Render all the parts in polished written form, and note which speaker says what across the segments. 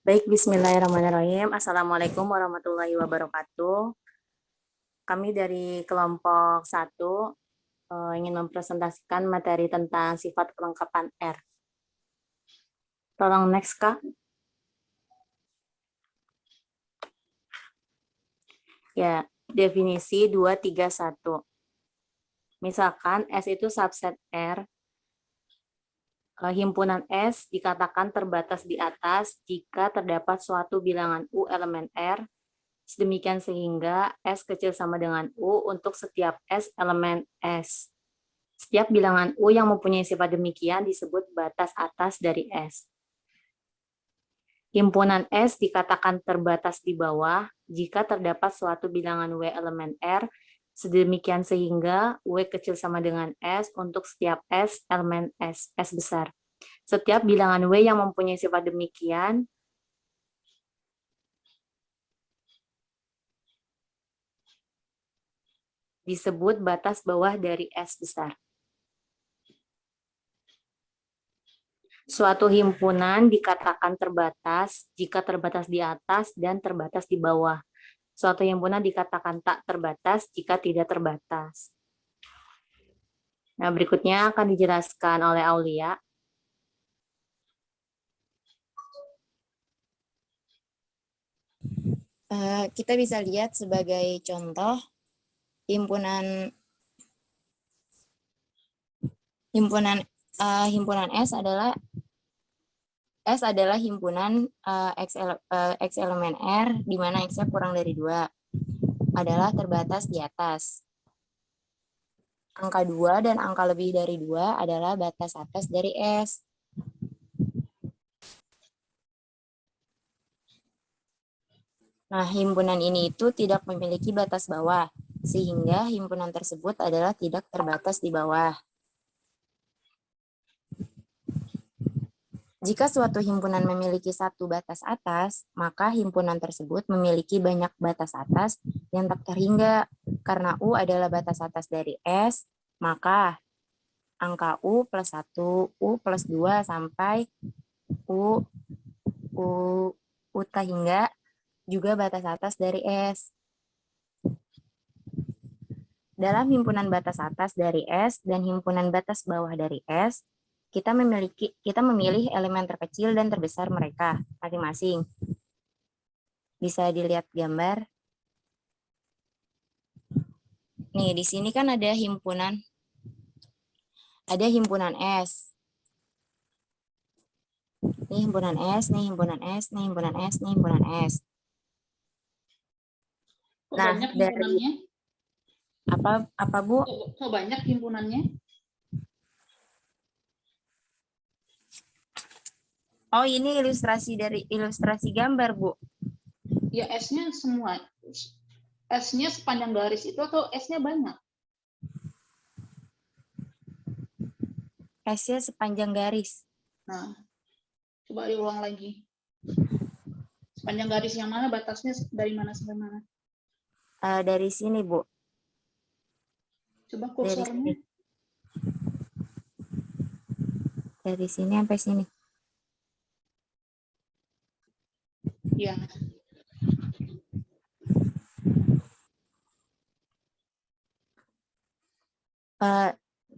Speaker 1: Baik, bismillahirrahmanirrahim. Assalamualaikum warahmatullahi wabarakatuh. Kami dari kelompok 1 ingin mempresentasikan materi tentang sifat kelengkapan R. Tolong next, Kak. Ya, definisi 231. Misalkan S itu subset R, himpunan S dikatakan terbatas di atas jika terdapat suatu bilangan U elemen R, sedemikian sehingga S kecil sama dengan U untuk setiap S elemen S. Setiap bilangan U yang mempunyai sifat demikian disebut batas atas dari S. Himpunan S dikatakan terbatas di bawah jika terdapat suatu bilangan W elemen R, sedemikian sehingga W kecil sama dengan S untuk setiap S elemen S besar. Setiap bilangan W yang mempunyai sifat demikian disebut batas bawah dari S besar. Suatu himpunan dikatakan terbatas jika terbatas di atas dan terbatas di bawah. Suatu himpunan dikatakan tak terbatas jika tidak terbatas. Nah, berikutnya akan dijelaskan oleh Aulia.
Speaker 2: Kita bisa lihat sebagai contoh himpunan S adalah himpunan X elemen R di mana X-nya kurang dari 2 adalah terbatas di atas. Angka 2 dan angka lebih dari 2 adalah batas atas dari S. Nah, himpunan ini itu tidak memiliki batas bawah, sehingga himpunan tersebut adalah tidak terbatas di bawah. Jika suatu himpunan memiliki satu batas atas, maka himpunan tersebut memiliki banyak batas atas yang tak terhingga. Karena U adalah batas atas dari S, maka angka U plus 1, U plus 2, sampai U tak hingga juga batas atas dari S. Dalam himpunan batas atas dari S dan himpunan batas bawah dari S, kita memilih elemen terkecil dan terbesar mereka masing-masing. Bisa dilihat gambar. Nih, di sini kan ada himpunan S. Ini himpunan S, nih himpunan S, nih himpunan S, nih himpunan S.
Speaker 3: Kok
Speaker 2: Nah,
Speaker 3: banyak
Speaker 2: dari
Speaker 3: himpunannya?
Speaker 2: apa Bu?
Speaker 3: Kok banyak himpunannya?
Speaker 2: Oh, ini ilustrasi gambar, Bu.
Speaker 3: Ya S-nya semua. S-nya sepanjang garis itu atau S-nya banyak?
Speaker 2: S-nya sepanjang garis.
Speaker 3: Nah, coba diulang lagi. Sepanjang garis yang mana, batasnya dari mana sampai mana?
Speaker 2: Dari sini, Bu.
Speaker 3: Coba
Speaker 2: Dari sini.
Speaker 3: kursornya.
Speaker 2: Dari sini sampai sini.
Speaker 3: Ya.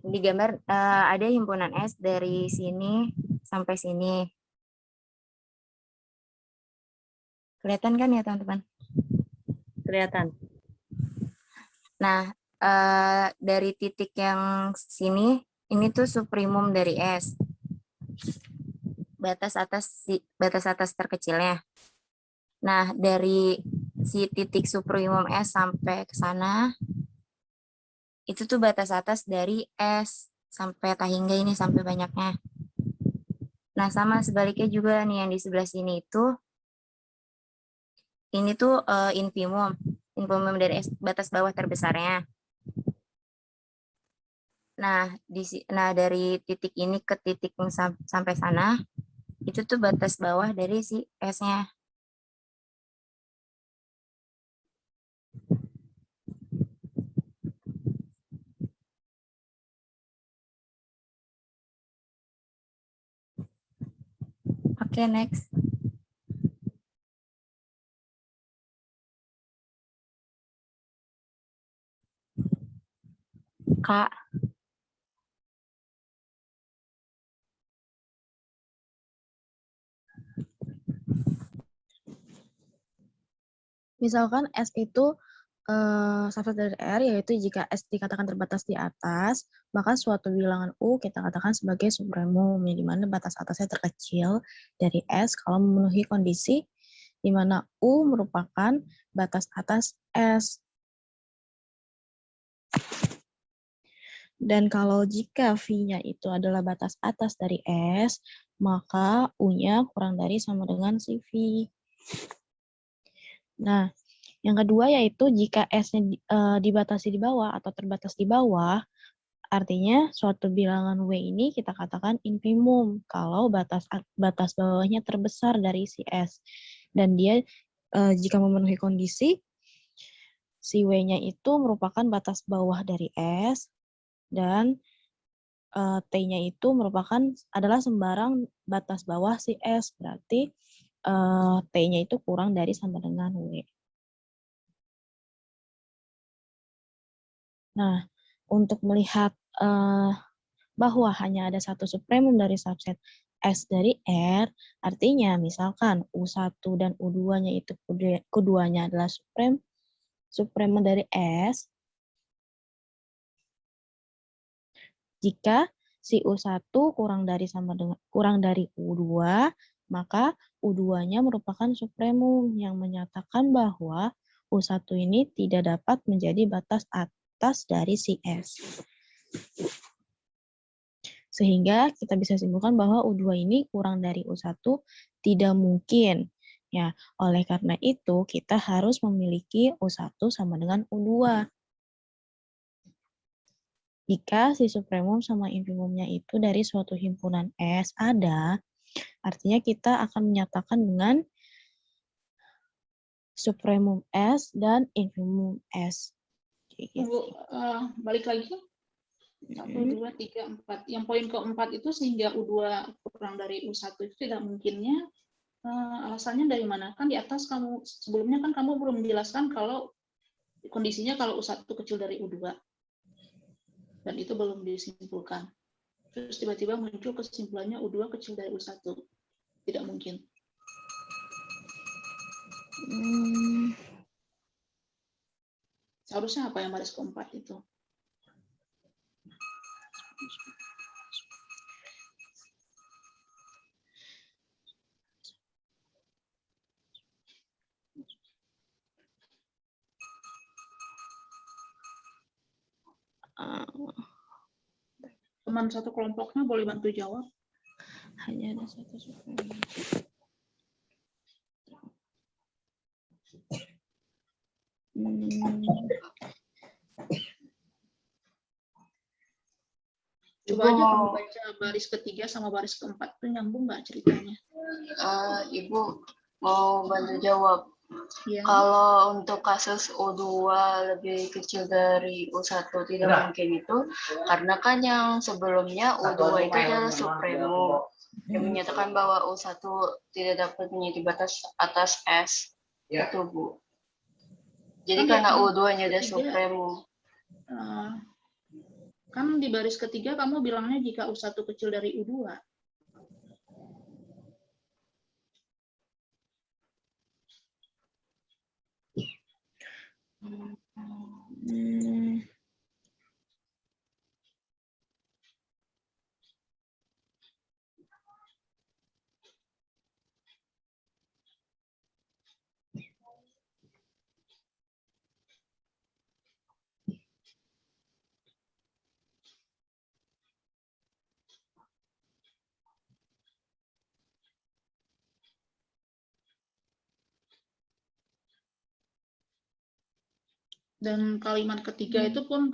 Speaker 2: Di gambar ada himpunan S dari sini sampai sini. Kelihatan kan ya, teman-teman?
Speaker 1: Kelihatan.
Speaker 2: Nah, dari titik yang sini, ini tuh supremum dari S. Batas atas terkecilnya. Nah, dari si titik supremum S sampai ke sana, itu tuh batas atas dari S sampai tak hingga ini sampai banyaknya. Nah, sama sebaliknya juga nih yang di sebelah sini itu, ini tuh infimum dari S, batas bawah terbesarnya. Nah, dari titik ini ke titik yang sampai sana, itu tuh batas bawah dari si S-nya. Oke, next. Kak.
Speaker 4: Misalkan S itu subset dari R, yaitu jika S dikatakan terbatas di atas, maka suatu bilangan U kita katakan sebagai supremum, di mana batas atasnya terkecil dari S kalau memenuhi kondisi di mana U merupakan batas atas S. Dan kalau jika V-nya itu adalah batas atas dari S, maka U-nya kurang dari sama dengan si V. Nah, yang kedua yaitu jika S-nya dibatasi di bawah atau terbatas di bawah, artinya suatu bilangan W ini kita katakan infimum kalau batas bawahnya terbesar dari si S. Dan dia jika memenuhi kondisi, si W-nya itu merupakan batas bawah dari S, dan T-nya itu adalah sembarang batas bawah si S, berarti T-nya itu kurang dari sama dengan W. Nah, untuk melihat bahwa hanya ada satu supremum dari subset S dari R, artinya misalkan U1 dan U2-nya itu keduanya adalah supremum dari S, jika si U1 kurang dari U2, maka U2-nya merupakan supremum yang menyatakan bahwa U1 ini tidak dapat menjadi batas atas dari si S. Sehingga kita bisa simpulkan bahwa U2 ini kurang dari U1 tidak mungkin. Ya, oleh karena itu kita harus memiliki U1 sama dengan U2. Jika si supremum sama infimumnya itu dari suatu himpunan S ada, artinya kita akan menyatakan dengan supremum S dan infimum S.
Speaker 3: Tunggu, balik lagi. 1, 2, 3, 4. Yang poin keempat itu sehingga U2 kurang dari U1 itu tidak mungkinnya, alasannya dari mana? Kan di atas sebelumnya kan kamu belum menjelaskan kalau kondisinya kalau U1 kecil dari U2. Dan itu belum disimpulkan. Terus tiba-tiba muncul kesimpulannya U2 kecil dari U1. Tidak mungkin. Seharusnya apa yang baris keempat itu? Teman satu kelompoknya boleh bantu jawab.
Speaker 4: Hanya ada satu supremum.
Speaker 3: Coba aja kamu baca baris ketiga sama baris keempat itu nyambung nggak ceritanya?
Speaker 5: Ibu mau bantu jawab.
Speaker 3: Ya.
Speaker 5: Kalau untuk kasus U2 lebih kecil dari U1 tidak mungkin itu, karena kan yang sebelumnya U2 itu adalah supremum, yang menyatakan bahwa U1 tidak dapat menjadi batas atas S. Itu, Bu. Jadi karena U2-nya ada supremum.
Speaker 3: Kan di baris ketiga kamu bilangnya jika U1 kecil dari U2. Dan kalimat ketiga itu pun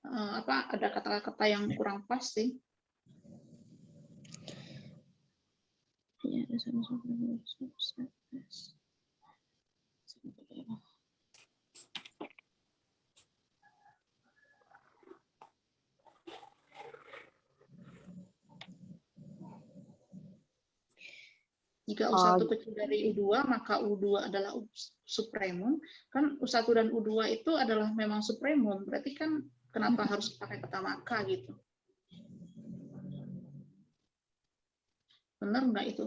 Speaker 3: ada kata-kata yang kurang pas sih.
Speaker 4: Ya, ada satu supremum subset S.
Speaker 3: Jika U1 kecil dari U2, maka U2 adalah supremum. Kan U1 dan U2 itu adalah memang supremum. Berarti kan kenapa harus pakai kata maka gitu. Benar nggak itu?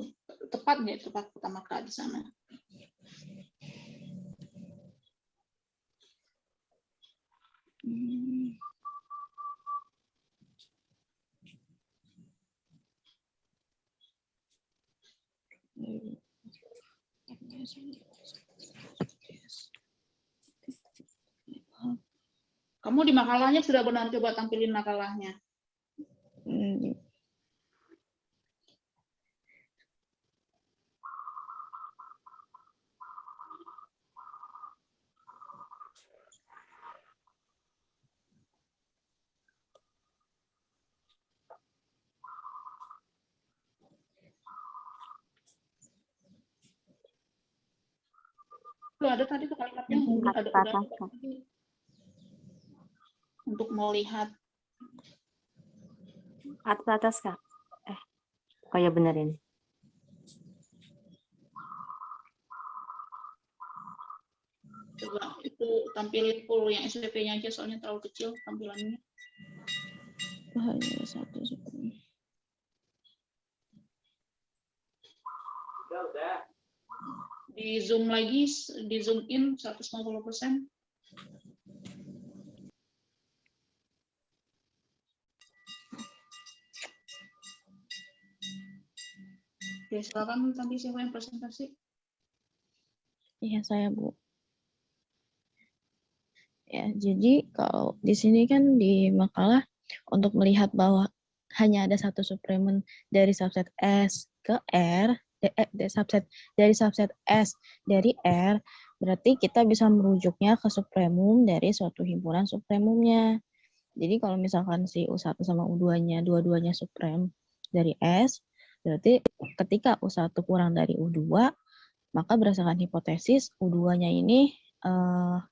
Speaker 3: Tepat nggak itu kata maka di sana? Kamu di makalahnya sudah benar, coba tampilin makalahnya. Tuh ada tadi tuh kalimatnya ada
Speaker 1: Kata-kata.
Speaker 3: untuk mau lihat.
Speaker 1: Atas Kak. Oh ya benar ini.
Speaker 3: Coba itu tampilin full yang SPP-nya aja, soalnya terlalu kecil tampilannya.
Speaker 4: Hanya satu supremum.
Speaker 3: Di zoom lagi, di zoom in 150%. Oke, silakan tadi siapa yang presentasi?
Speaker 4: Iya, saya, Bu. Ya, jadi kalau di sini kan di makalah untuk melihat bahwa hanya ada satu supremum dari subset S ke R, dari subset S dari R, berarti kita bisa merujuknya ke supremum dari suatu himpunan supremumnya. Jadi kalau misalkan si U1 sama U2-nya dua-duanya suprem dari S, berarti ketika U1 kurang dari U2, maka berdasarkan hipotesis U2-nya ini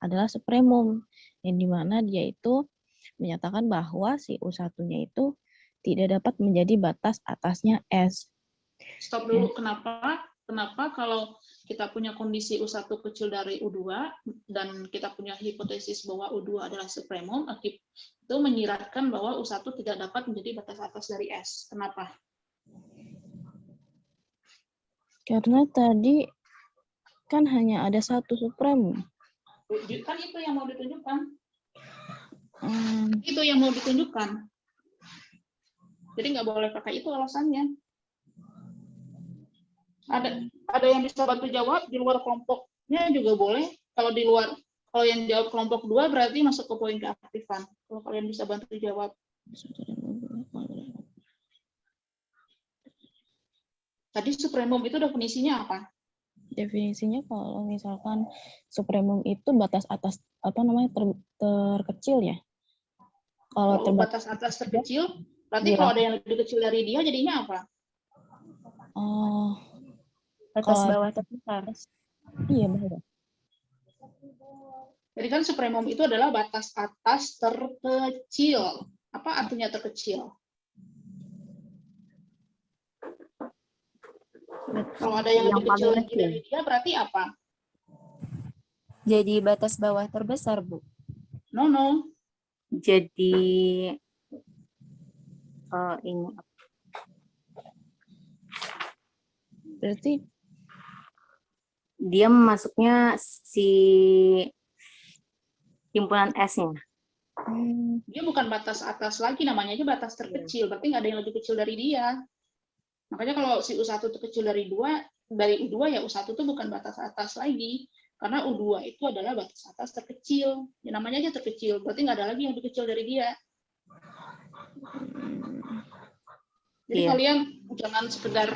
Speaker 4: adalah supremum, yang dimana dia itu menyatakan bahwa si U1-nya itu tidak dapat menjadi batas atasnya S.
Speaker 3: Stop dulu, kenapa kalau kita punya kondisi U1 kecil dari U2 dan kita punya hipotesis bahwa U2 adalah supremum, itu menyiratkan bahwa U1 tidak dapat menjadi batas atas dari S. Kenapa?
Speaker 4: Karena tadi kan hanya ada satu supremum.
Speaker 3: Kan itu yang mau ditunjukkan.
Speaker 4: Hmm,
Speaker 3: Itu yang mau ditunjukkan. Jadi nggak boleh pakai itu alasannya. Ada yang bisa bantu jawab di luar kelompoknya juga boleh. Kalau di luar, kalau yang jawab kelompok 2 berarti masuk ke poin keaktifan. Kalau kalian bisa bantu jawab. Tadi supremum itu definisinya apa?
Speaker 4: definisinya kalau misalkan supremum itu batas atas terkecil ya. Kalau
Speaker 3: Kalau batas atas terkecil, berarti
Speaker 4: Bilang.
Speaker 3: kalau ada yang lebih kecil dari dia jadinya apa?
Speaker 1: Batas
Speaker 4: Kalau-
Speaker 1: bawah terbesar.
Speaker 4: iya betul.
Speaker 3: Jadi kan supremum itu adalah batas atas terkecil. Apa artinya terkecil? Kalau ada yang lebih kecil lagi dari dia berarti apa?
Speaker 1: Jadi batas bawah terbesar, Bu.
Speaker 3: No.
Speaker 1: Jadi ini
Speaker 4: Berarti
Speaker 1: dia masuknya si himpunan S-nya.
Speaker 3: Dia bukan batas atas lagi, namanya aja batas terkecil. Berarti nggak ada yang lebih kecil dari dia. Makanya kalau si U1 itu kecil dari U2 ya U1 itu bukan batas atas lagi. Karena U2 itu adalah batas atas terkecil. Ya namanya aja terkecil, berarti nggak ada lagi yang lebih kecil dari dia. Jadi kalian jangan sekedar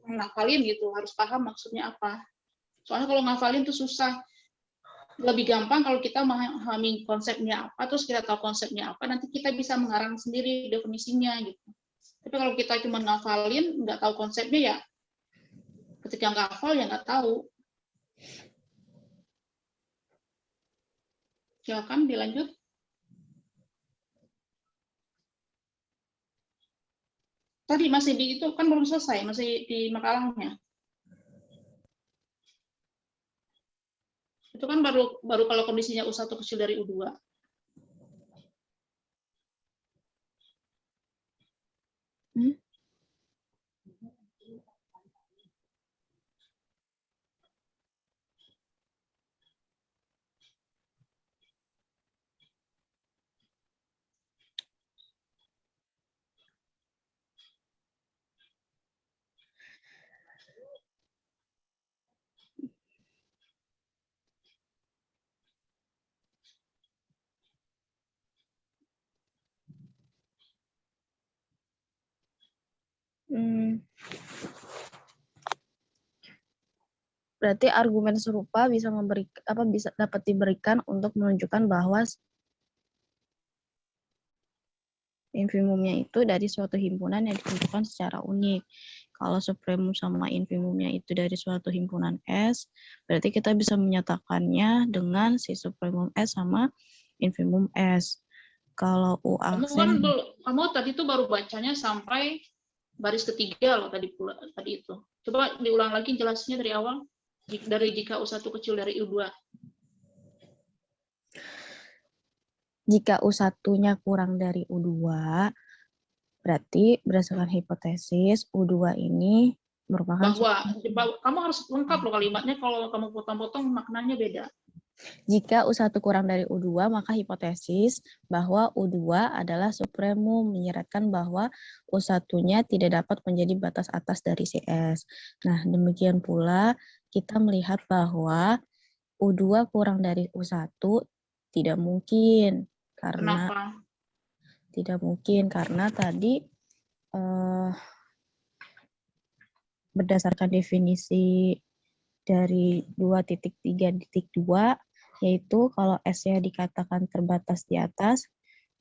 Speaker 3: ngafalin gitu, harus paham maksudnya apa. Soalnya kalau ngafalin tuh susah. Lebih gampang kalau kita memahami konsepnya apa, terus kita tahu konsepnya apa, nanti kita bisa mengarang sendiri definisinya gitu. Tapi kalau kita cuma ngafalin, nggak tahu konsepnya ya, ketika nggak hafal ya nggak tahu. Silakan dilanjut. Tadi masih di itu kan belum selesai, masih di makalahnya. Itu kan baru kalau kondisinya U1 kecil dari U2.
Speaker 4: Berarti argumen serupa bisa bisa dapat diberikan untuk menunjukkan bahwa infimumnya itu dari suatu himpunan yang ditentukan secara unik. Kalau supremum sama infimumnya itu dari suatu himpunan S, berarti kita bisa menyatakannya dengan si supremum S sama infimum S. Kalau U aksen,
Speaker 3: Kamu tadi itu baru bacanya sampai baris ketiga loh tadi itu. Coba diulang lagi jelasnya dari awal. Dari jika U1 kecil dari U2.
Speaker 4: jika U1-nya kurang dari U2, berarti berdasarkan hipotesis U2 ini merupakan
Speaker 3: Kamu harus lengkap loh kalimatnya, kalau kamu potong-potong maknanya beda.
Speaker 4: jika U1 kurang dari U2, maka hipotesis bahwa U2 adalah supremum, menyeratkan bahwa U1-nya tidak dapat menjadi batas atas dari CS. Nah, demikian pula kita melihat bahwa U2 kurang dari U1 tidak mungkin.
Speaker 3: Kenapa?
Speaker 4: Tidak mungkin karena tadi berdasarkan definisi dari 2.3.2, yaitu kalau S-nya dikatakan terbatas di atas,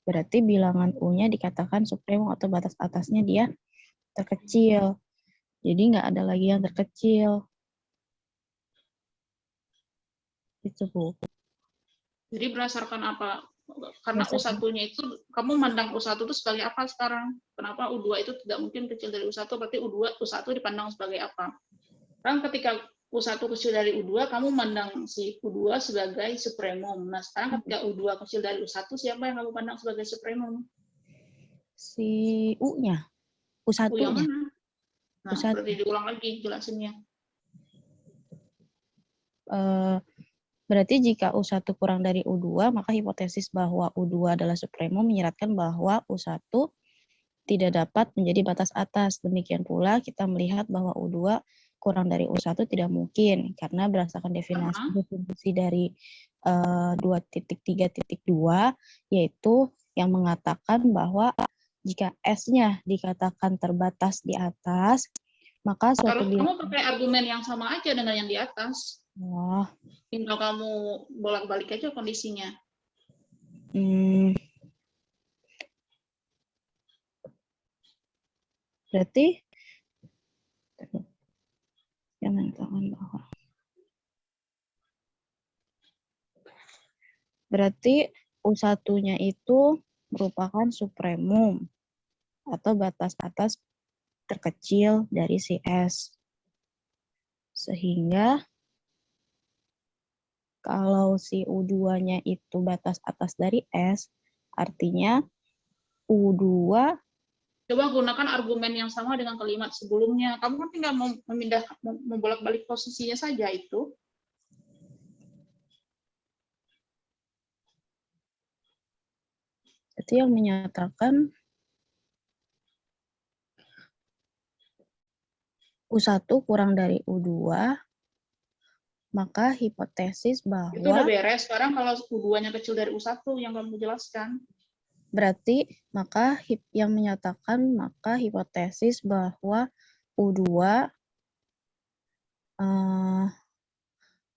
Speaker 4: berarti bilangan U-nya dikatakan supremum atau batas atasnya dia terkecil. Jadi nggak ada lagi yang terkecil. Itu, Bu.
Speaker 3: Jadi berdasarkan apa? Karena U1-nya itu, kamu mandang U1 itu sebagai apa sekarang? Kenapa U2 itu tidak mungkin kecil dari U1, berarti U1 dipandang sebagai apa? Kan ketika U1 kecil dari U2, kamu mandang si U2 sebagai supremum. Nah, sekarang ketika U2 kecil dari U1, siapa yang kamu pandang sebagai supremum?
Speaker 4: Si U-nya.
Speaker 3: U yang
Speaker 4: U1-nya.
Speaker 3: mana? Nah,
Speaker 4: U1.
Speaker 3: berarti diulang lagi jelasinnya.
Speaker 4: Berarti jika U1 kurang dari U2, maka hipotesis bahwa U2 adalah supremum menyeratkan bahwa U1 tidak dapat menjadi batas atas. Demikian pula kita melihat bahwa U2 kurang dari U1 tidak mungkin, karena berdasarkan definisi dari 2.3.2, yaitu yang mengatakan bahwa jika S-nya dikatakan terbatas di atas, maka suatu
Speaker 3: Kalau kamu pakai argumen yang sama aja dengan yang di atas. Tinggal kamu bolak-balik aja kondisinya.
Speaker 4: Berarti yang mengatakan bahwa berarti U1-nya itu merupakan supremum atau batas atas terkecil dari si S. Sehingga kalau si U2-nya itu batas atas dari S, artinya U2.
Speaker 3: Coba gunakan argumen yang sama dengan kalimat sebelumnya. Kamu kan tinggal membolak-balik posisinya saja itu.
Speaker 4: Itu yang menyatakan U1 kurang dari U2, maka hipotesis bahwa...
Speaker 3: Itu udah beres. Sekarang kalau U2-nya kecil dari U1 yang kamu jelaskan.
Speaker 4: Berarti maka yang menyatakan maka hipotesis bahwa U2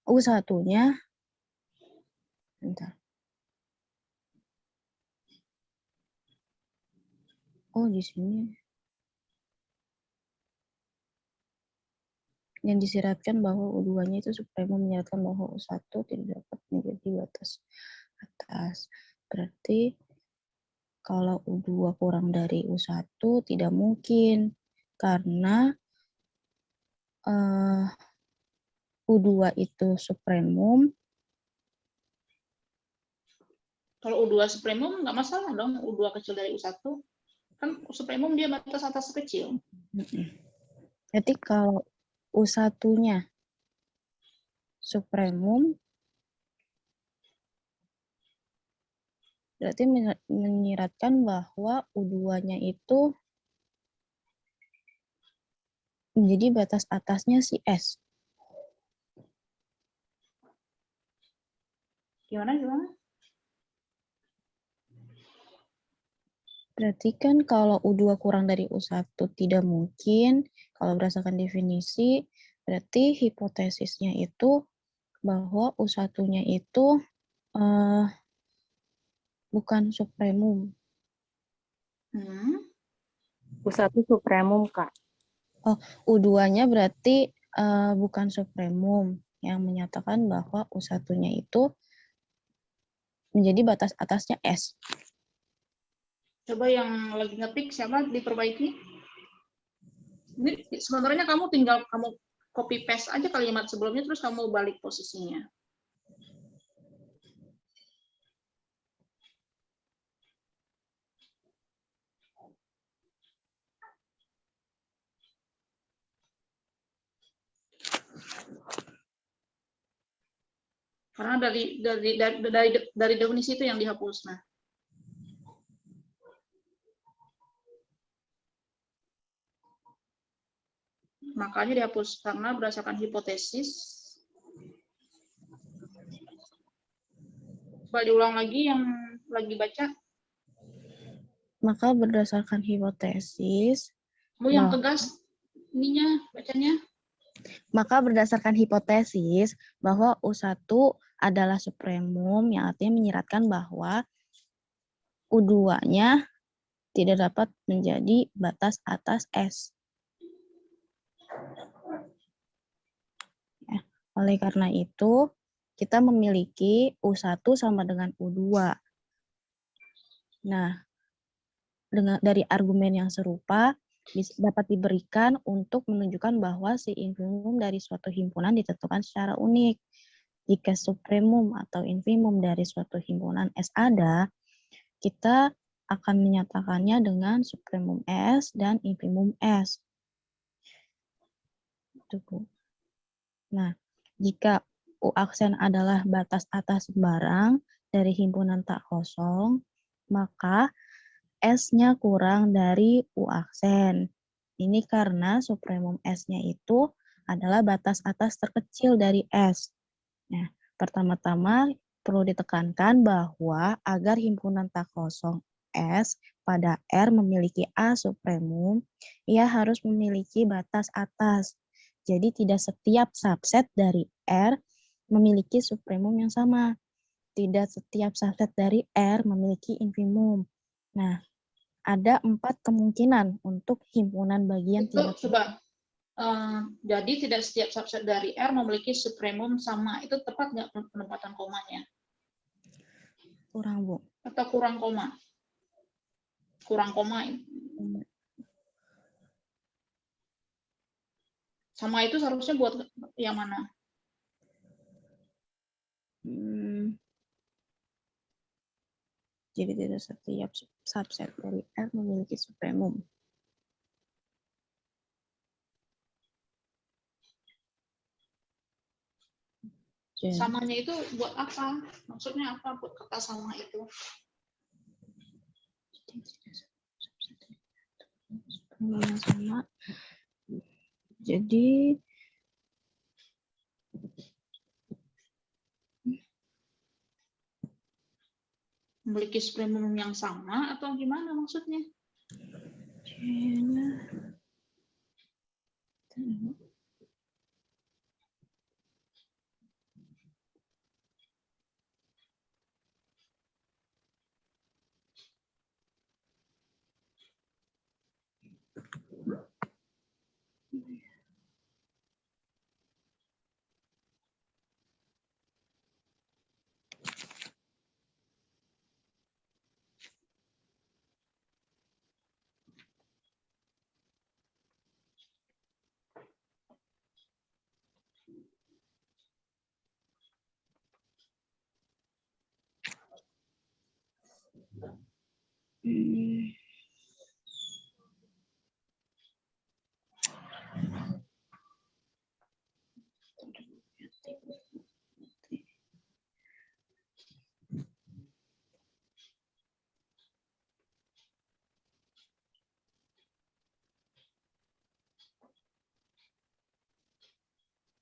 Speaker 4: U1-nya bentar. Oh, di sini yang disyaratkan bahwa U2-nya itu supremum menyeratkan bahwa U1 tidak dapat menjadi batas atas. Berarti kalau U2 kurang dari U1 tidak mungkin karena U2 itu supremum.
Speaker 3: Kalau U2 supremum nggak masalah dong, U2 kecil dari U1. Kan supremum dia batas atas kecil.
Speaker 4: Jadi kalau U1-nya supremum, berarti menyiratkan bahwa U2-nya itu menjadi batas atasnya si S.
Speaker 3: Gimana?
Speaker 4: Berarti kan kalau U2 kurang dari U1 tidak mungkin, kalau berdasarkan definisi, berarti hipotesisnya itu bahwa U1-nya itu bukan supremum.
Speaker 1: U1 supremum, Kak.
Speaker 4: U2-nya berarti bukan supremum, yang menyatakan bahwa U1-nya itu menjadi batas atasnya S.
Speaker 3: Coba yang lagi ngetik siapa diperbaiki. Ini sebenarnya kamu tinggal kamu copy paste aja kalimat sebelumnya terus kamu balik posisinya. Karena dari definisi itu yang dihapus. Nah, makanya dihapus karena berdasarkan hipotesis. Coba diulang lagi yang lagi baca.
Speaker 4: Maka berdasarkan hipotesis,
Speaker 3: Kamu yang tegas ininya bacanya.
Speaker 4: maka berdasarkan hipotesis bahwa U1 adalah supremum, yang artinya menyiratkan bahwa U2-nya tidak dapat menjadi batas atas S. Ya, oleh karena itu, kita memiliki U1 sama dengan U2. Nah, dari argumen yang serupa, dapat diberikan untuk menunjukkan bahwa si infimum dari suatu himpunan ditentukan secara unik. Jika supremum atau infimum dari suatu himpunan S ada, kita akan menyatakannya dengan supremum S dan infimum S. Nah, jika U aksen adalah batas atas barang dari himpunan tak kosong, maka S-nya kurang dari U aksen. Ini karena supremum S-nya itu adalah batas atas terkecil dari S. Nah, pertama-tama perlu ditekankan bahwa agar himpunan tak kosong S pada R memiliki A supremum, ia harus memiliki batas atas. Jadi tidak setiap subset dari R memiliki supremum yang sama. Tidak setiap subset dari R memiliki infimum. Nah, ada 4 kemungkinan untuk himpunan bagian
Speaker 3: Itu coba. Jadi tidak setiap subset dari R memiliki supremum sama. Itu tepat nggak penempatan komanya?
Speaker 4: kurang, Bu.
Speaker 3: Atau kurang koma? Kurang koma. Sama itu seharusnya buat yang mana?
Speaker 4: Jadi tidak setiap subset dari R memiliki supremum.
Speaker 3: Samanya itu buat apa? Maksudnya apa buat kata sama itu?
Speaker 4: Sama. Jadi
Speaker 3: Memiliki supremum yang sama atau gimana maksudnya?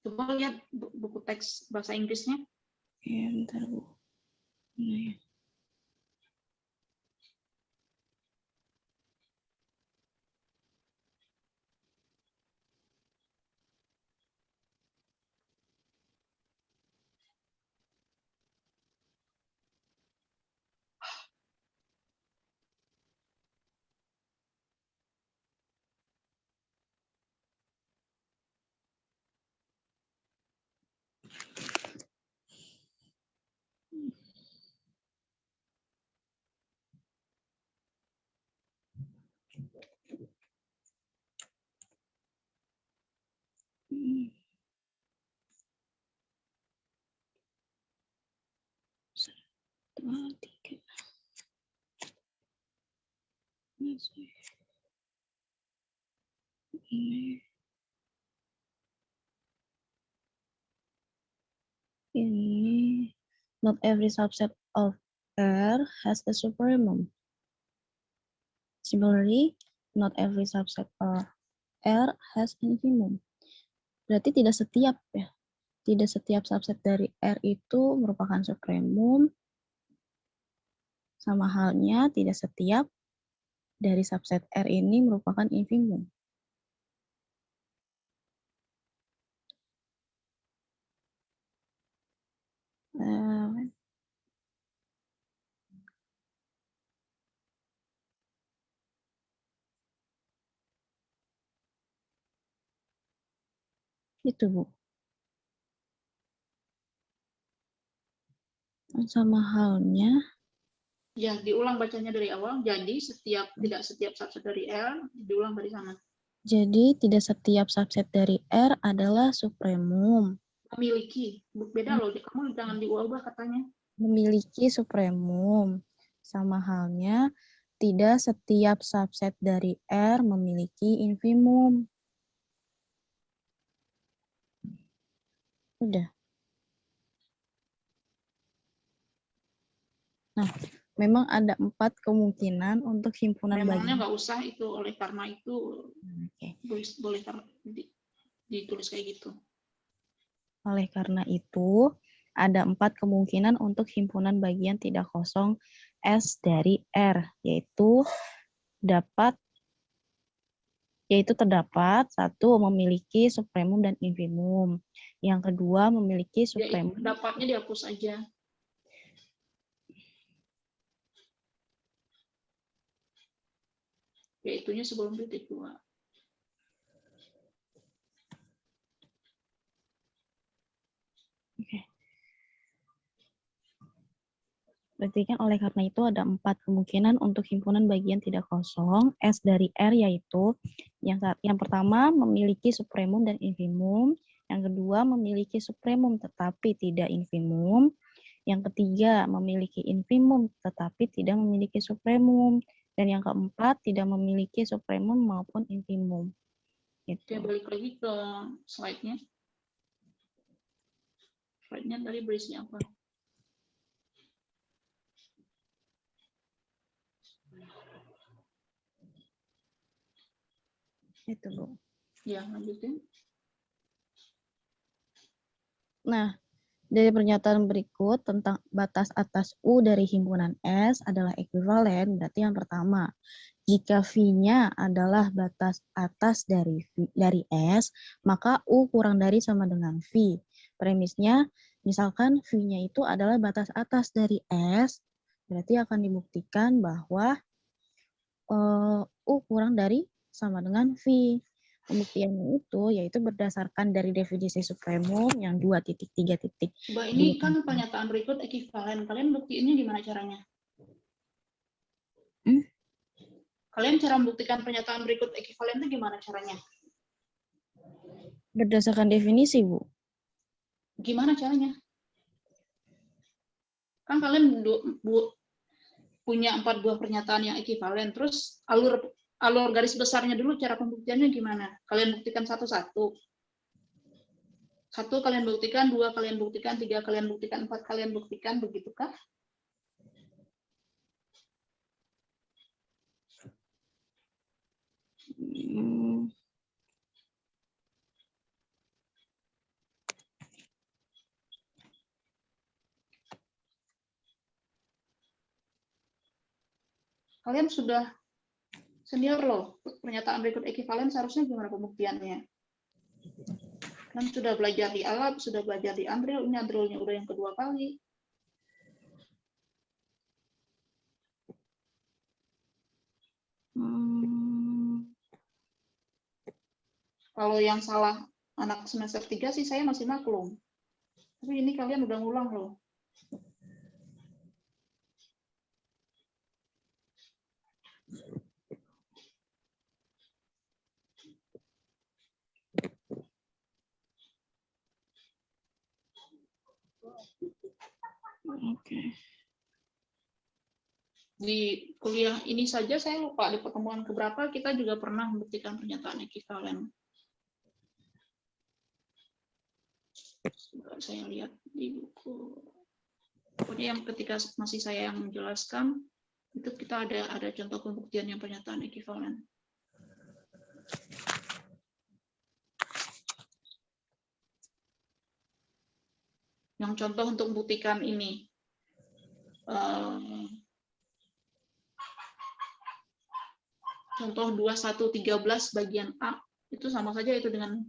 Speaker 3: Coba lihat buku teks bahasa Inggrisnya.
Speaker 4: Ya, bentar, Bu. Nah, ya. Dua, tiga. Ini not every subset of R has a supremum. Similarly, not every subset of R has an infimum. Berarti tidak setiap ya, tidak setiap subset dari R itu merupakan supremum. Sama halnya tidak setiap dari subset R ini merupakan infimum. Itu Bu. Sama halnya,
Speaker 3: Ya, diulang bacanya dari awal. Jadi tidak setiap subset dari L diulang dari sana.
Speaker 4: jadi tidak setiap subset dari R adalah supremum.
Speaker 3: Memiliki. Beda loh, kamu jangan diubah katanya.
Speaker 4: Memiliki supremum. Sama halnya, tidak setiap subset dari R memiliki infimum. Udah. Nah, memang ada 4 kemungkinan untuk himpunan
Speaker 3: Memangnya
Speaker 4: bagian.
Speaker 3: nggak usah itu, oleh karena itu
Speaker 4: Oke.
Speaker 3: boleh ditulis kayak gitu.
Speaker 4: Oleh karena itu, ada 4 kemungkinan untuk himpunan bagian tidak kosong S dari R, yaitu terdapat 1 memiliki supremum dan infimum. Yang kedua memiliki
Speaker 3: Ya,
Speaker 4: supremum.
Speaker 3: dapatnya dihapus aja. Ya, itunya sebelum titik 2.
Speaker 4: Oke. Berarti kan oleh karena itu ada 4 kemungkinan untuk himpunan bagian tidak kosong S dari R, yaitu yang pertama memiliki supremum dan infimum, yang kedua memiliki supremum tetapi tidak infimum, yang ketiga memiliki infimum tetapi tidak memiliki supremum, dan yang keempat tidak memiliki supremum maupun infimum.
Speaker 3: Oke,
Speaker 4: Gitu.
Speaker 3: balik lagi ke slide-nya. Slide-nya tadi berisi apa?
Speaker 4: Itu, Bu.
Speaker 3: Ya, lanjutin.
Speaker 4: Nah, dari pernyataan berikut tentang batas atas U dari himpunan S adalah ekuivalen, berarti yang pertama, jika V-nya adalah batas atas dari S, maka U kurang dari sama dengan V. Premisnya, misalkan V-nya itu adalah batas atas dari S, berarti akan dibuktikan bahwa U kurang dari sama dengan V. Pembuktiannya itu yaitu berdasarkan dari definisi supremum yang 2.3.
Speaker 3: Mbak, ini kan pernyataan berikut ekivalen. Kalian buktiinnya gimana caranya? Kalian cara membuktikan pernyataan berikut ekivalen itu gimana caranya?
Speaker 4: Berdasarkan definisi, Bu.
Speaker 3: Gimana caranya? Kan kalian punya 4 buah pernyataan yang ekivalen. Terus alur garis besarnya dulu, cara pembuktiannya gimana? Kalian buktikan satu-satu. 1 kalian buktikan, 2 kalian buktikan, 3 kalian buktikan, 4 kalian buktikan, begitukah? Kalian sudah senior loh. Pernyataan berikut ekivalen seharusnya gimana pembuktiannya? Kan sudah belajar di alat, sudah belajar di Andril, ini Andrilnya udah yang kedua kali. Kalau yang salah anak semester 3 sih saya masih maklum. Tapi ini kalian udah ngulang loh. Oke. Di kuliah ini saja saya lupa di pertemuan keberapa kita juga pernah membuktikan pernyataan ekivalen. Coba saya lihat di buku. Pokoknya yang ketika masih saya yang menjelaskan itu kita ada contoh pembuktian yang pernyataan ekivalen. Yang contoh untuk membuktikan ini. Contoh 2113 bagian A itu sama saja itu dengan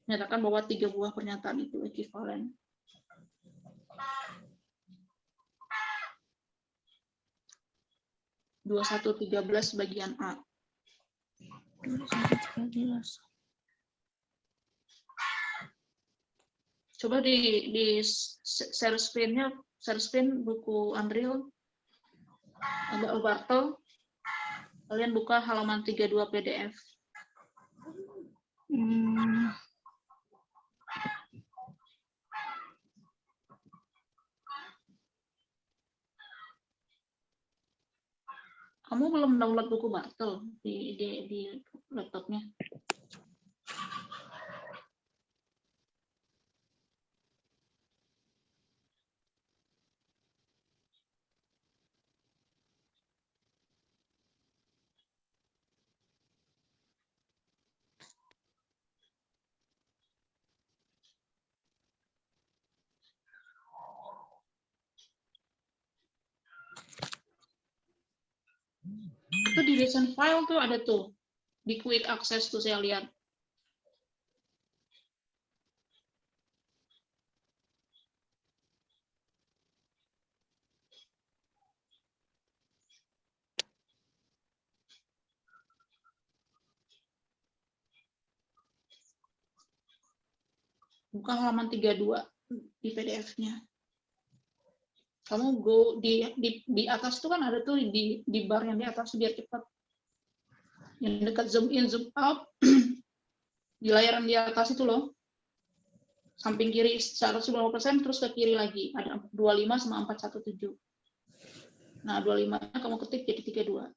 Speaker 3: menyatakan bahwa 3 buah pernyataan itu ekivalen. Dua 2113 bagian A.
Speaker 4: 2113.
Speaker 3: Coba di share screen-nya, share screen buku Andril, Mbak Alberto. Kalian buka halaman 32 PDF. Kamu belum download buku Bartel di laptopnya? Itu di recent file tuh ada tuh, di quick access tuh saya lihat. Buka halaman 32 di PDF-nya. Kamu go di atas tuh kan ada tuh di bar yang di atas biar cepat. Yang dekat zoom in, zoom out. Di layar yang di atas itu loh. Samping kiri 150% terus ke kiri lagi. Ada 25 sama 417. Nah, 25-nya kamu ketik jadi 32.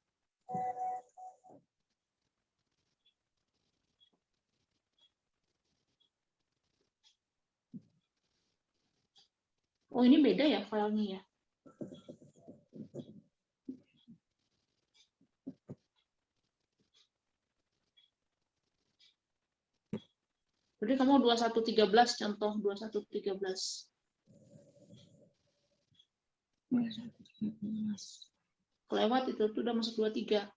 Speaker 3: Oh, ini beda ya filenya ya? Jadi kamu 2113, contoh 2113. Kelewat itu udah masuk 23.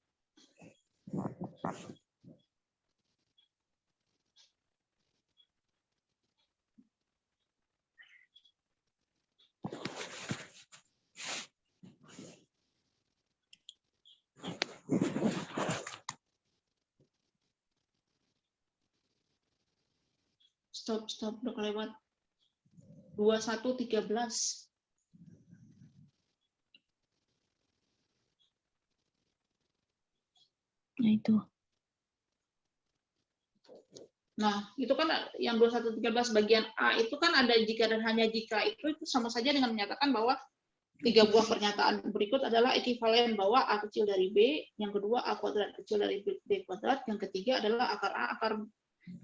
Speaker 3: Stop, udah kelewat. 2113.
Speaker 4: Nah, itu.
Speaker 3: Nah, itu kan yang 2113 bagian A itu kan ada jika dan hanya jika itu sama saja dengan menyatakan bahwa 3 buah pernyataan berikut adalah ekivalen bahwa A kecil dari B, yang kedua A kuadrat kecil dari B kuadrat, yang ketiga adalah akar A akar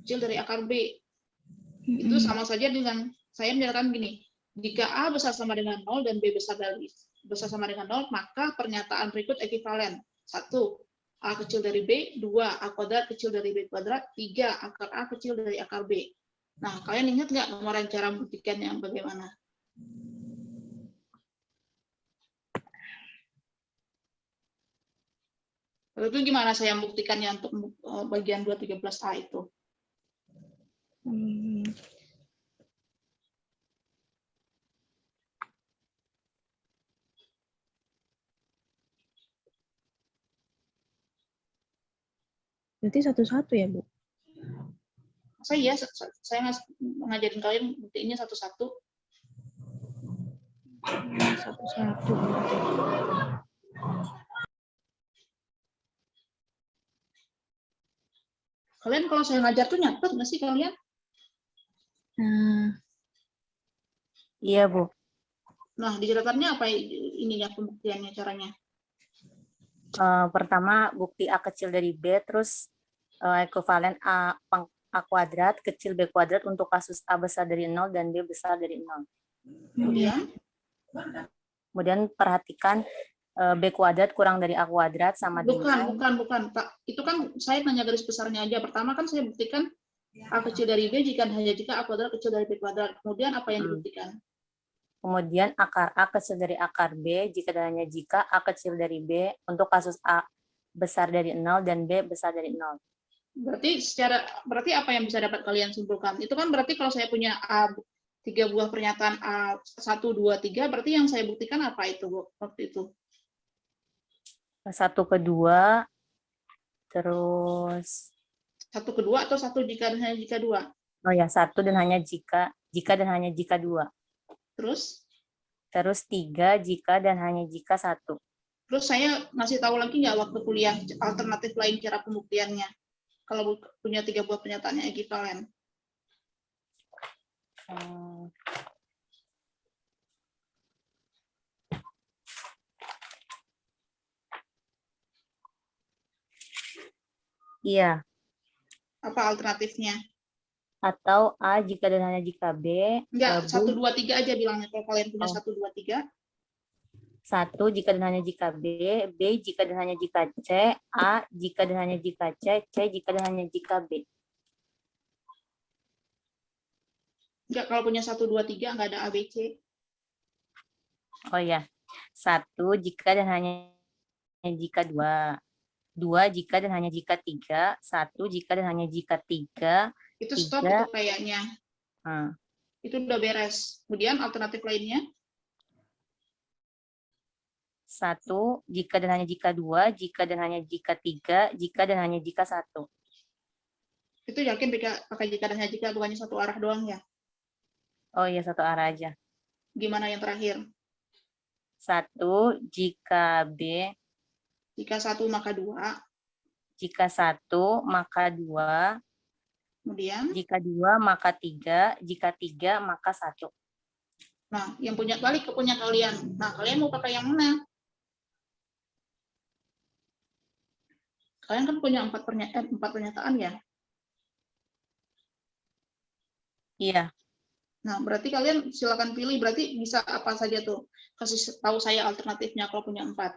Speaker 3: kecil dari akar B. Itu sama saja dengan saya menyatakan gini, jika A besar sama dengan 0 dan B besar sama dengan 0, maka pernyataan berikut ekivalen. 1. A kecil dari B, 2. A kuadrat kecil dari B kuadrat, 3. Akar A kecil dari akar B. Nah, kalian ingat nggak kemarin cara membuktikan yang bagaimana? Lalu itu gimana saya membuktikannya untuk bagian 213A itu?
Speaker 4: Berarti satu-satu ya, Bu?
Speaker 3: Saya ngajarin kalian buktiinnya satu-satu.
Speaker 4: Satu-satu berarti.
Speaker 3: Kalian kalau saya ngajar tuh nyatet nggak sih kalian?
Speaker 4: Nah,
Speaker 1: Iya, Bu.
Speaker 3: Nah, di catatannya apa ininya pembuktiannya caranya?
Speaker 1: Pertama, bukti A kecil dari B, terus ekuivalen A kuadrat kecil B kuadrat untuk kasus A besar dari 0 dan B besar dari 0. Kemudian perhatikan B kuadrat kurang dari A kuadrat sama dengan...
Speaker 3: Bukan. Pak, itu kan saya tanya garis besarnya aja. Pertama kan saya buktikan A kecil dari B jika hanya jika A kuadrat kecil dari B kuadrat. Kemudian apa yang dibuktikan?
Speaker 1: Kemudian akar A kecil dari akar B jika dan hanya jika A kecil dari B untuk kasus A besar dari 0 dan B besar dari 0.
Speaker 3: Berarti apa yang bisa dapat kalian simpulkan? Itu kan berarti kalau saya punya A 3 buah pernyataan A 1, 2, 3, berarti yang saya buktikan apa itu waktu itu?
Speaker 1: 1 kedua, terus...
Speaker 3: 1 kedua atau 1 jika dan hanya jika 2?
Speaker 1: Oh ya, 1 dan hanya jika dan hanya jika 2.
Speaker 3: Terus
Speaker 1: 3 jika dan hanya jika 1.
Speaker 3: Terus saya ngasih tahu lagi nggak waktu kuliah alternatif lain cara pembuktiannya? Kalau punya 3 buah pernyataannya ekivalen.
Speaker 1: Iya.
Speaker 3: Apa alternatifnya?
Speaker 1: Atau A jika dan hanya jika B.
Speaker 3: Enggak, 1, 2, 3 aja bilangnya. Kalau kalian punya 1, 2, 3.
Speaker 1: 1 jika dan hanya jika B, B jika dan hanya jika C, A jika dan hanya jika C, C jika dan hanya jika B.
Speaker 3: Enggak, kalau punya 1, 2, 3 enggak ada A, B, C.
Speaker 1: Oh ya, 1 jika dan hanya jika 2. 2 jika dan hanya jika 3. 1 jika dan hanya jika 3.
Speaker 3: Itu stop itu kayaknya. Itu udah beres. Kemudian alternatif lainnya?
Speaker 1: 1 jika dan hanya jika 2, jika dan hanya jika 3, jika dan hanya jika 1.
Speaker 3: Itu yakin pakai jika dan hanya jika bukannya satu arah doang ya?
Speaker 1: Oh iya, satu arah aja.
Speaker 3: Gimana yang terakhir?
Speaker 1: 1 jika B.
Speaker 3: Jika 1 maka 2.
Speaker 1: Jika 1 maka 2.
Speaker 3: Kemudian?
Speaker 1: Jika 2 maka 3. Jika 3 maka 1.
Speaker 3: Nah, yang punya balik ke punya kalian. Nah, kalian mau pakai yang mana? Kalian kan punya 4 pernyataan ya?
Speaker 1: Iya.
Speaker 3: Nah, berarti kalian silakan pilih. Berarti bisa apa saja tuh? Kasih tahu saya alternatifnya kalau punya 4.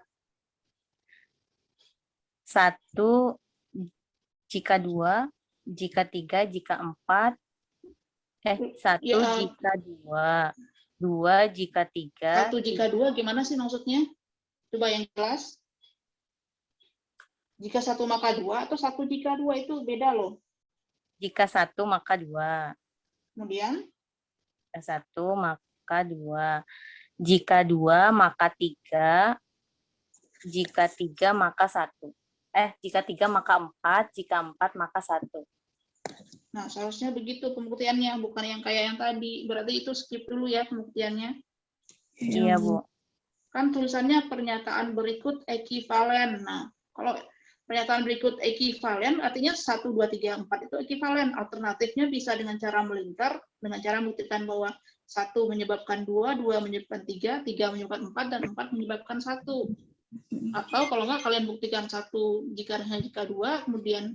Speaker 1: 1 jika 2, jika 3, jika 4. 1 jika 2. 2 jika 3.
Speaker 3: 1 jika 2 gimana sih maksudnya? Coba yang jelas. Jika 1 maka 2 atau 1 jika 2 itu beda loh.
Speaker 1: Jika 1 maka 2.
Speaker 3: Kemudian?
Speaker 1: Jika 1 maka 2. Jika 2 maka 3. Jika 3 maka 1. Jika 3 maka 4. Jika 4 maka 1.
Speaker 3: Nah, seharusnya begitu pembuktiannya, bukan yang kayak yang tadi. Berarti itu skip dulu ya pembuktiannya.
Speaker 1: Iya, Bu.
Speaker 3: Kan tulisannya pernyataan berikut ekivalen. Nah, kalau pernyataan berikut ekivalen artinya 1, 2, 3, 4 itu ekivalen. Alternatifnya bisa dengan cara melingkar, dengan cara membuktikan bahwa 1 menyebabkan 2, 2 menyebabkan 3, 3 menyebabkan 4, dan 4 menyebabkan 1. Atau kalau enggak kalian buktikan 1 jika hanya jika 2, kemudian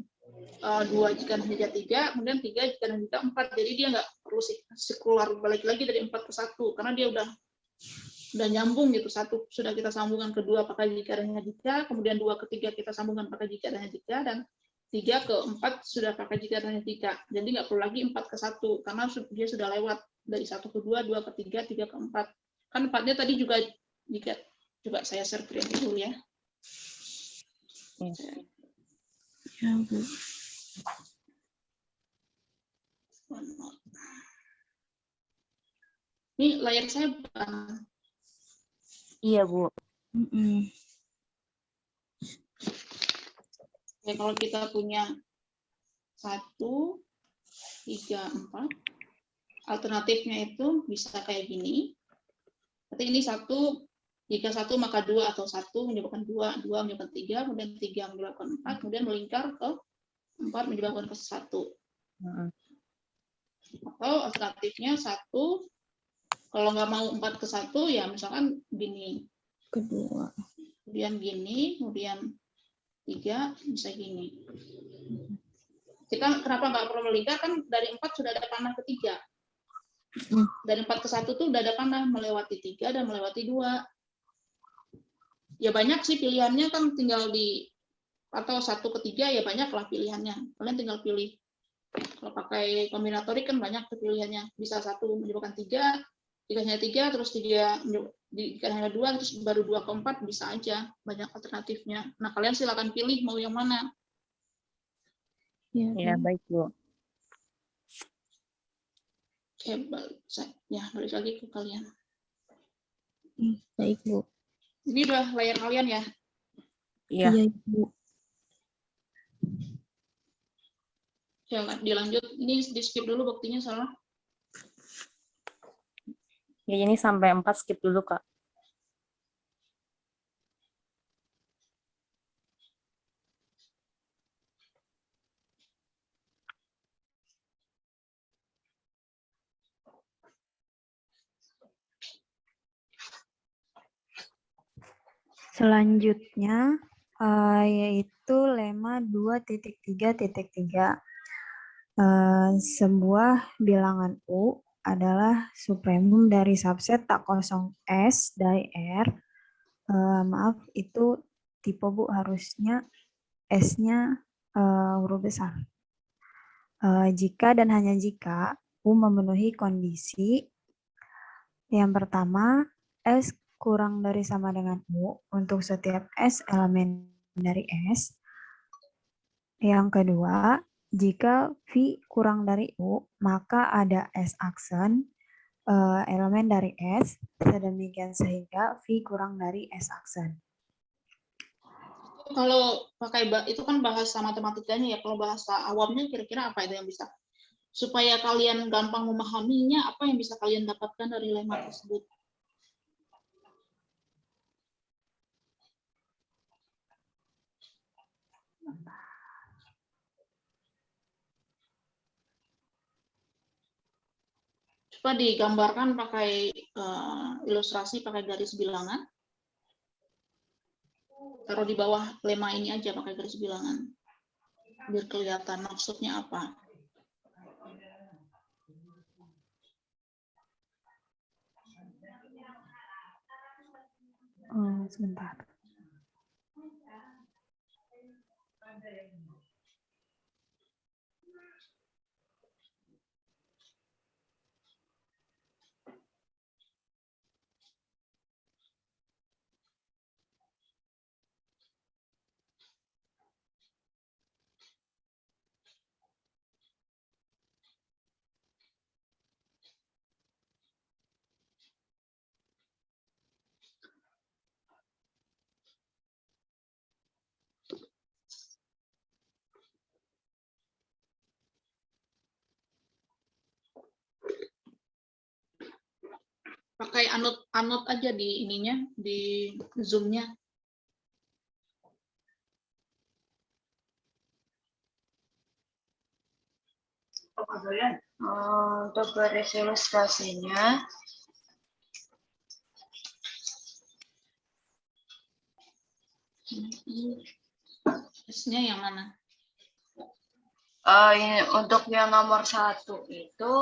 Speaker 3: 2 jika hanya jika 3, kemudian 3 jika hanya jika 4. Jadi dia nggak perlu keluar balik lagi dari 4 ke 1, karena dia udah nyambung gitu. 1 sudah kita sambungkan ke 2 pakai jika dan hanya jika, kemudian 2 ke 3 kita sambungkan pakai jika dan hanya jika, dan 3 ke 4 sudah pakai jika dan hanya jika. Jadi nggak perlu lagi 4 ke 1, karena dia sudah lewat dari 1 ke 2, 2 ke 3, 3 ke 4. Kan 4-nya tadi juga jika. Coba saya share screen dulu ya.
Speaker 4: Ya, Bu.
Speaker 3: Ini layar saya bukan.
Speaker 1: Iya, Bu.
Speaker 3: Ya, kalau kita punya 1, 3, 4, alternatifnya itu bisa kayak gini. Berarti ini 1, jika 1 maka 2 atau 1 menyebabkan 2, 2 menyebabkan 3, kemudian 3 menyebabkan 4, kemudian melingkar ke 4 menyebabkan ke 1.
Speaker 1: Mm-mm.
Speaker 3: Atau alternatifnya 1, kalau nggak mau 4 ke 1, ya misalkan gini.
Speaker 4: Kedua.
Speaker 3: Kemudian gini, kemudian 3, bisa gini. Kita kenapa nggak perlu melingkar? Kan dari 4 sudah ada panah ketiga. Dari 4 ke 1 tuh udah ada panah melewati 3 dan melewati 2. Ya banyak sih pilihannya, kan tinggal di, atau 1 ke 3 ya banyak lah pilihannya. Kalian tinggal pilih. Kalau pakai kombinatorik kan banyak pilihannya. Bisa 1 menyebabkan 3, jika hanya 3, terus 3 jika hanya 2, terus baru 2 ke 4, bisa aja. Banyak alternatifnya. Nah, kalian silakan pilih mau yang mana.
Speaker 4: Ya,
Speaker 1: Ya, baik, Bu.
Speaker 3: Oke, balik lagi ke kalian.
Speaker 4: baik, Bu.
Speaker 3: Ini udah layar kalian ya.
Speaker 1: Iya.
Speaker 4: Iya, Bu.
Speaker 3: Ya, dilanjut. Ini di skip dulu buktinya salah.
Speaker 1: Ya, ini sampai 4 skip dulu, Kak.
Speaker 6: Selanjutnya yaitu lemma 2.3.3. Sebuah bilangan U adalah supremum dari subset tak kosong S dari R. Maaf, itu tipe Bu, harusnya S-nya huruf besar. Jika dan hanya jika U memenuhi kondisi yang pertama, S kurang dari sama dengan U untuk setiap S elemen dari S. Yang kedua, jika V kurang dari U, maka ada S aksen elemen dari S, sedemikian sehingga V kurang dari S aksen.
Speaker 3: Kalau pakai itu kan bahasa matematikanya ya. Kalau bahasa awamnya kira-kira apa itu yang bisa? Supaya kalian gampang memahaminya, apa yang bisa kalian dapatkan dari lemma tersebut? Coba digambarkan pakai ilustrasi pakai garis bilangan. Taruh di bawah lemma ini aja pakai garis bilangan. Biar kelihatan maksudnya apa.
Speaker 6: Sebentar.
Speaker 3: Pakai anot aja di ininya, di zoom-nya.
Speaker 5: Untuk garis ilustrasinya,
Speaker 3: S-nya yang mana?
Speaker 5: ini untuk yang nomor 1 itu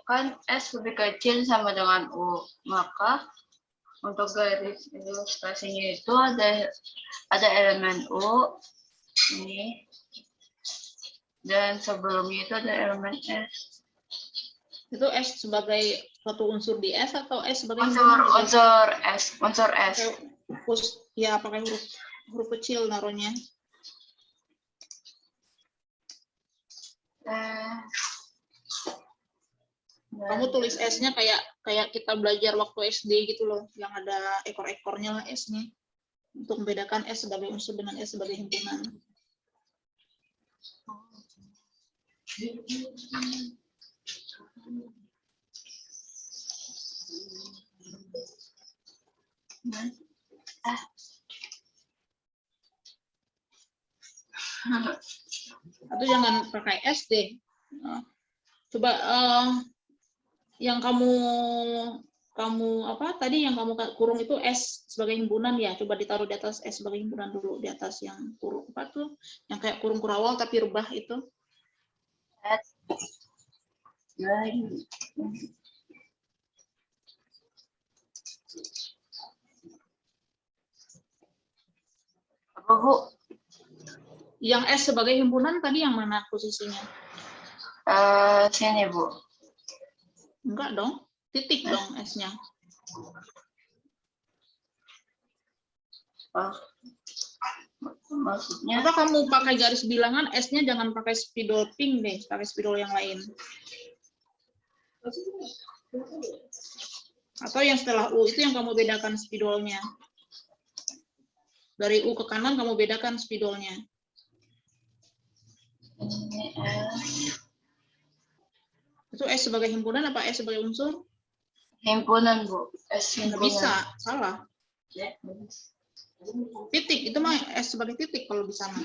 Speaker 5: kan S lebih kecil sama dengan U, maka untuk garis ilustrasinya itu ada elemen U ini, dan sebelumnya itu ada elemen S.
Speaker 3: Itu S sebagai suatu unsur di S atau S sebagai
Speaker 5: unsur S.
Speaker 3: Ya, pakai huruf kecil naruhnya. Kamu tulis S-nya kayak kita belajar waktu SD gitu loh, yang ada ekor-ekornya lah S-nya. Untuk membedakan S sebagai unsur dengan S sebagai himpunan. Atau jangan pakai S deh. Coba yang kamu apa tadi yang kamu kurung itu S sebagai himpunan ya, coba ditaruh di atas S sebagai himpunan dulu, di atas yang kurung apa tuh yang kayak kurung kurawal tapi rebah itu.
Speaker 5: Apa Bu?
Speaker 3: Yang S sebagai himpunan tadi yang mana posisinya?
Speaker 5: Sini Bu.
Speaker 3: Enggak dong, titik dong S-nya.
Speaker 5: Maksudnya
Speaker 3: Atau kamu pakai garis bilangan, S-nya jangan pakai spidol pink deh, pakai spidol yang lain. Atau yang setelah U itu yang kamu bedakan spidolnya. Dari U ke kanan kamu bedakan spidolnya. Itu S sebagai himpunan apa S sebagai unsur?
Speaker 5: himpunan Bu. S
Speaker 3: Nggak
Speaker 5: himpunan.
Speaker 3: bisa, salah. Titik, itu mah S sebagai titik kalau di sana.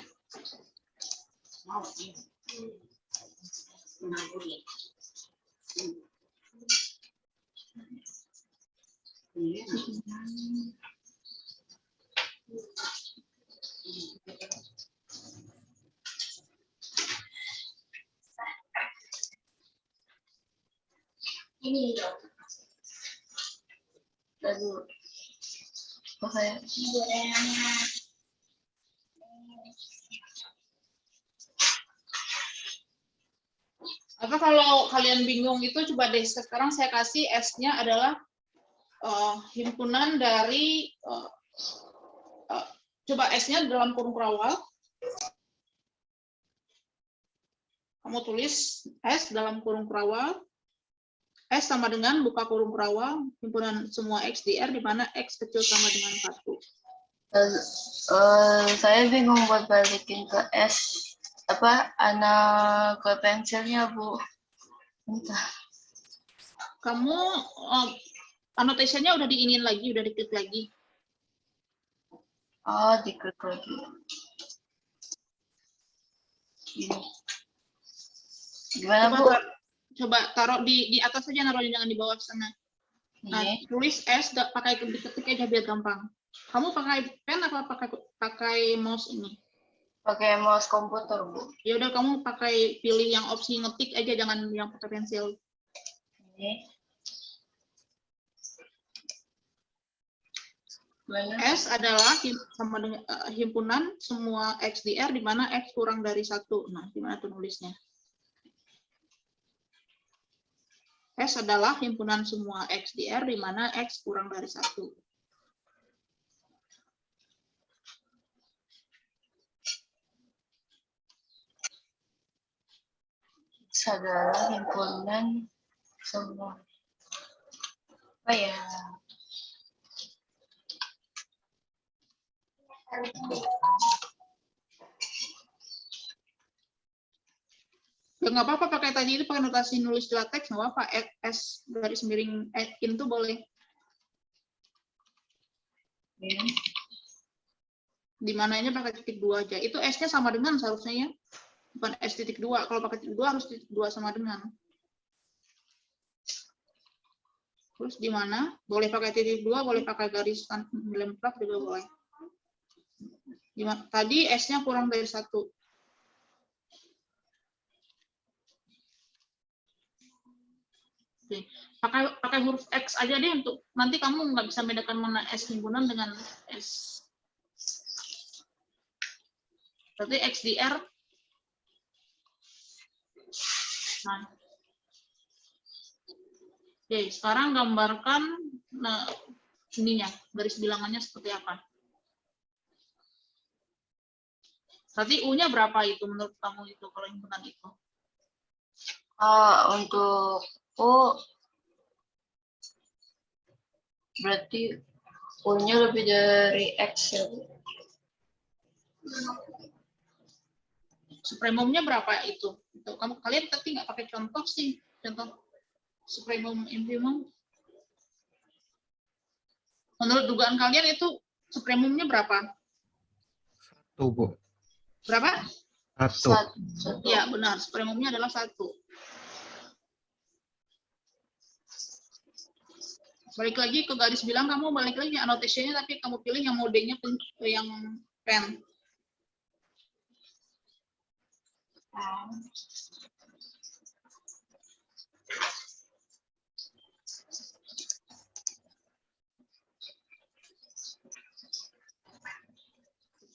Speaker 5: Ini. Lalu. Oke.
Speaker 3: Apa kalau kalian bingung itu coba deh sekarang saya kasih S-nya adalah himpunan dari coba S-nya dalam kurung kurawal. Kamu tulis S dalam kurung kurawal. S sama dengan buka kurung kurawal, himpunan semua X di R, di mana X kecil sama dengan 1.
Speaker 5: Saya bingung buat balikin ke S. Apa, anak ke pensilnya Bu. Entah.
Speaker 3: Kamu annotation-nya udah diinin lagi, udah diklik lagi.
Speaker 5: Oh, diklik lagi. Gini. Gimana Bu?
Speaker 3: Coba taruh di atas saja, naruhnya jangan di bawah sana. Nah,
Speaker 5: Ini.
Speaker 3: tulis S, pakai diketik aja biar gampang. Kamu pakai pen apa pakai mouse ini?
Speaker 5: Pakai mouse komputer Bu.
Speaker 3: Ya udah kamu pilih yang opsi ngetik aja, jangan yang pakai pensil.
Speaker 5: Ini.
Speaker 3: S adalah sama dengan himpunan semua X di R di mana X kurang dari 1. Nah, gimana tuh nulisnya? S adalah himpunan semua X di R di mana X kurang dari 1.
Speaker 5: Adalah himpunan semua. Apa ya?
Speaker 3: Ya nggak apa-apa pakai tadi itu pakai notasi nulis di latex, nggak apa-apa. S garis miring in tuh boleh. Di mananya pakai titik 2 aja. Itu S-nya sama dengan seharusnya ya. Bukan S titik 2. Kalau pakai titik 2 harus titik 2 sama dengan. Terus di mana? Boleh pakai titik 2, boleh pakai garis lemprak juga boleh. Tadi S-nya kurang dari 1. Oke. Pakai huruf X aja deh untuk nanti kamu nggak bisa bedakan mana S himpunan dengan S. Berarti X di R. Nah. Oke, sekarang gambarkan ininya, garis bilangannya seperti apa. Berarti U-nya berapa itu menurut kamu itu kalau himpunan itu?
Speaker 5: Untuk U berarti U-nya lebih dari X ya.
Speaker 3: Supremumnya berapa itu? Kalian tapi nggak pakai contoh sih, contoh supremum infimum. Menurut dugaan kalian itu supremumnya berapa?
Speaker 7: Tuh, Bu.
Speaker 3: Berapa?
Speaker 7: Satu.
Speaker 5: Satu.
Speaker 3: Ya, benar. Supremumnya adalah 1. Balik lagi ke garis bilang, kamu balik lagi annotation-nya, tapi kamu pilih yang modenya yang pen.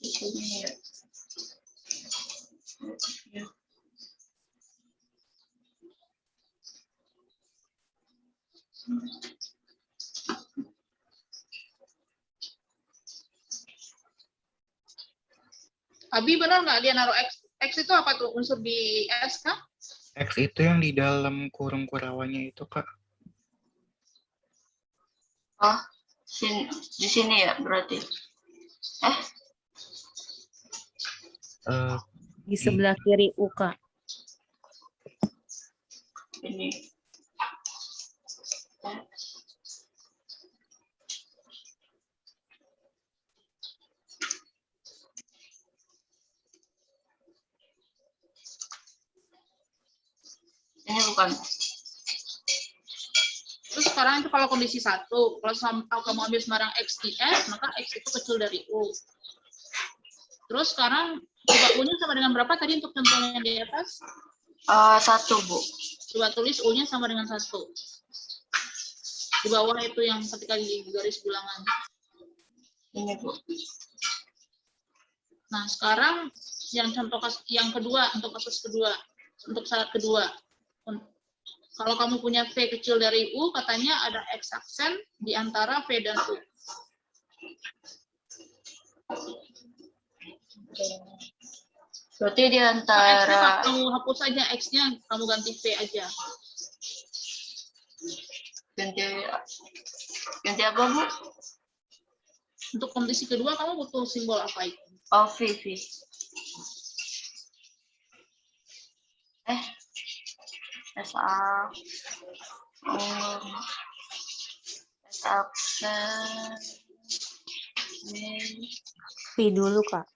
Speaker 5: Ini ya. Ya.
Speaker 3: Abi benar nggak dia naruh X? X itu apa tuh? Unsur di S kah?
Speaker 7: X itu yang di dalam kurung kurawanya itu, Kak.
Speaker 5: Oh, di sini ya berarti.
Speaker 1: Di sebelah kiri U, Kak.
Speaker 5: Ini. Ini bukan.
Speaker 3: Terus sekarang itu kalau kondisi 1, kalau kamu ambil sembarang X di S, maka X itu kecil dari U. Terus sekarang coba U-nya sama dengan berapa tadi untuk contohnya di atas?
Speaker 5: 1, Bu.
Speaker 3: Coba tulis U-nya sama dengan 1. Di bawah itu yang ketika di garis bilangan.
Speaker 5: Ini, Bu.
Speaker 3: Nah, sekarang yang contoh yang kedua, untuk kasus kedua, untuk syarat kedua. Kalau kamu punya V kecil dari U, katanya ada X aksen di antara V dan U.
Speaker 5: Berarti di
Speaker 3: X-nya
Speaker 5: antara
Speaker 3: kamu hapus aja, X-nya kamu ganti V aja.
Speaker 5: ganti apa, Bu?
Speaker 3: Untuk kondisi kedua, kamu butuh simbol apa itu?
Speaker 5: Oh, V. SA. S aksen.
Speaker 1: V dulu, Kak.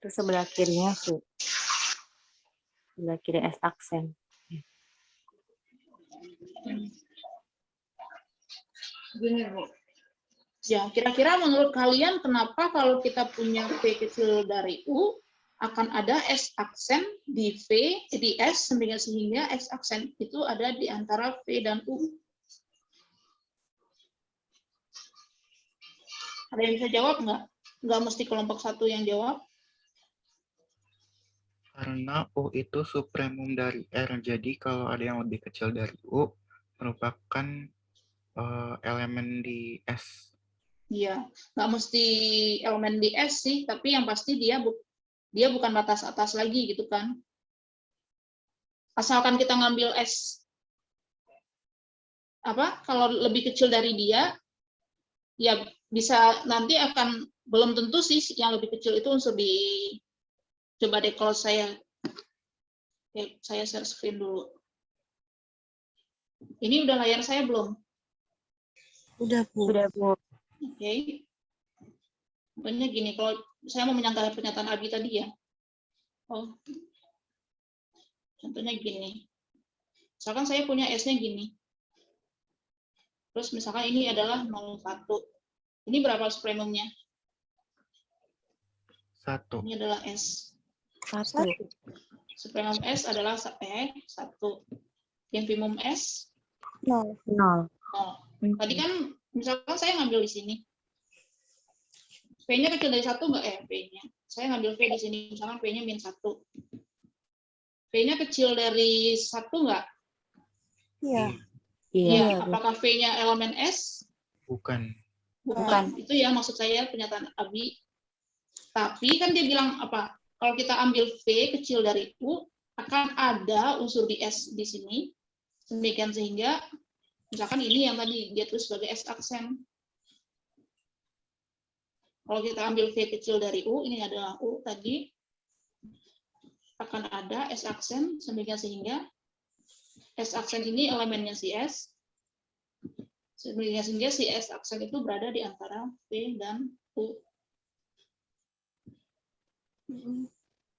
Speaker 1: Terus sebelah kirinya V. Sebelah kiri S aksen.
Speaker 5: Gini, Bu.
Speaker 3: Ya, kira-kira menurut kalian kenapa kalau kita punya V kecil dari U, akan ada S aksen di V, di S, sehingga S aksen itu ada di antara V dan U? Ada yang bisa jawab nggak? Nggak mesti kelompok 1 yang jawab.
Speaker 7: Karena U itu supremum dari R, jadi kalau ada yang lebih kecil dari U, merupakan elemen di S.
Speaker 3: Iya, nggak mesti elemen di S sih, tapi yang pasti dia bukan batas atas lagi gitu kan. Asalkan kita ngambil S, kalau lebih kecil dari dia, ya bisa nanti akan, belum tentu sih yang lebih kecil itu unsur di, coba deh kalau saya share screen dulu. Ini udah layar saya belum?
Speaker 4: Udah, Bu.
Speaker 1: Udah, Bu.
Speaker 3: Oke. Pokoknya gini, kalau saya mau menyangkal pernyataan Abi tadi ya. Oh. Contohnya gini. Misalkan saya punya S-nya gini. Terus misalkan ini adalah 01. Ini berapa supremumnya?
Speaker 7: 1.
Speaker 3: Ini adalah S.
Speaker 4: 1.
Speaker 3: Supremum S adalah 1. Infimum S
Speaker 4: 0.
Speaker 3: 0. Tadi kan misalkan saya ngambil di sini. V-nya kecil dari 1 enggak? V-nya. Saya ngambil V di sini, misalkan V-nya -1. V-nya kecil dari 1 enggak?
Speaker 4: Iya.
Speaker 1: Iya.
Speaker 3: Apakah V-nya elemen S?
Speaker 7: Bukan.
Speaker 3: Bukan. Itu ya maksud saya pernyataan Abi. Tapi kan dia bilang apa? Kalau kita ambil V kecil dari U, akan ada unsur di S di sini. Demikian sehingga, misalkan ini yang tadi dia tulis sebagai S aksen. Kalau kita ambil V kecil dari U, ini adalah U tadi, akan ada S aksen sehingga S aksen ini elemennya si S, sehingga si S aksen itu berada di antara V dan U.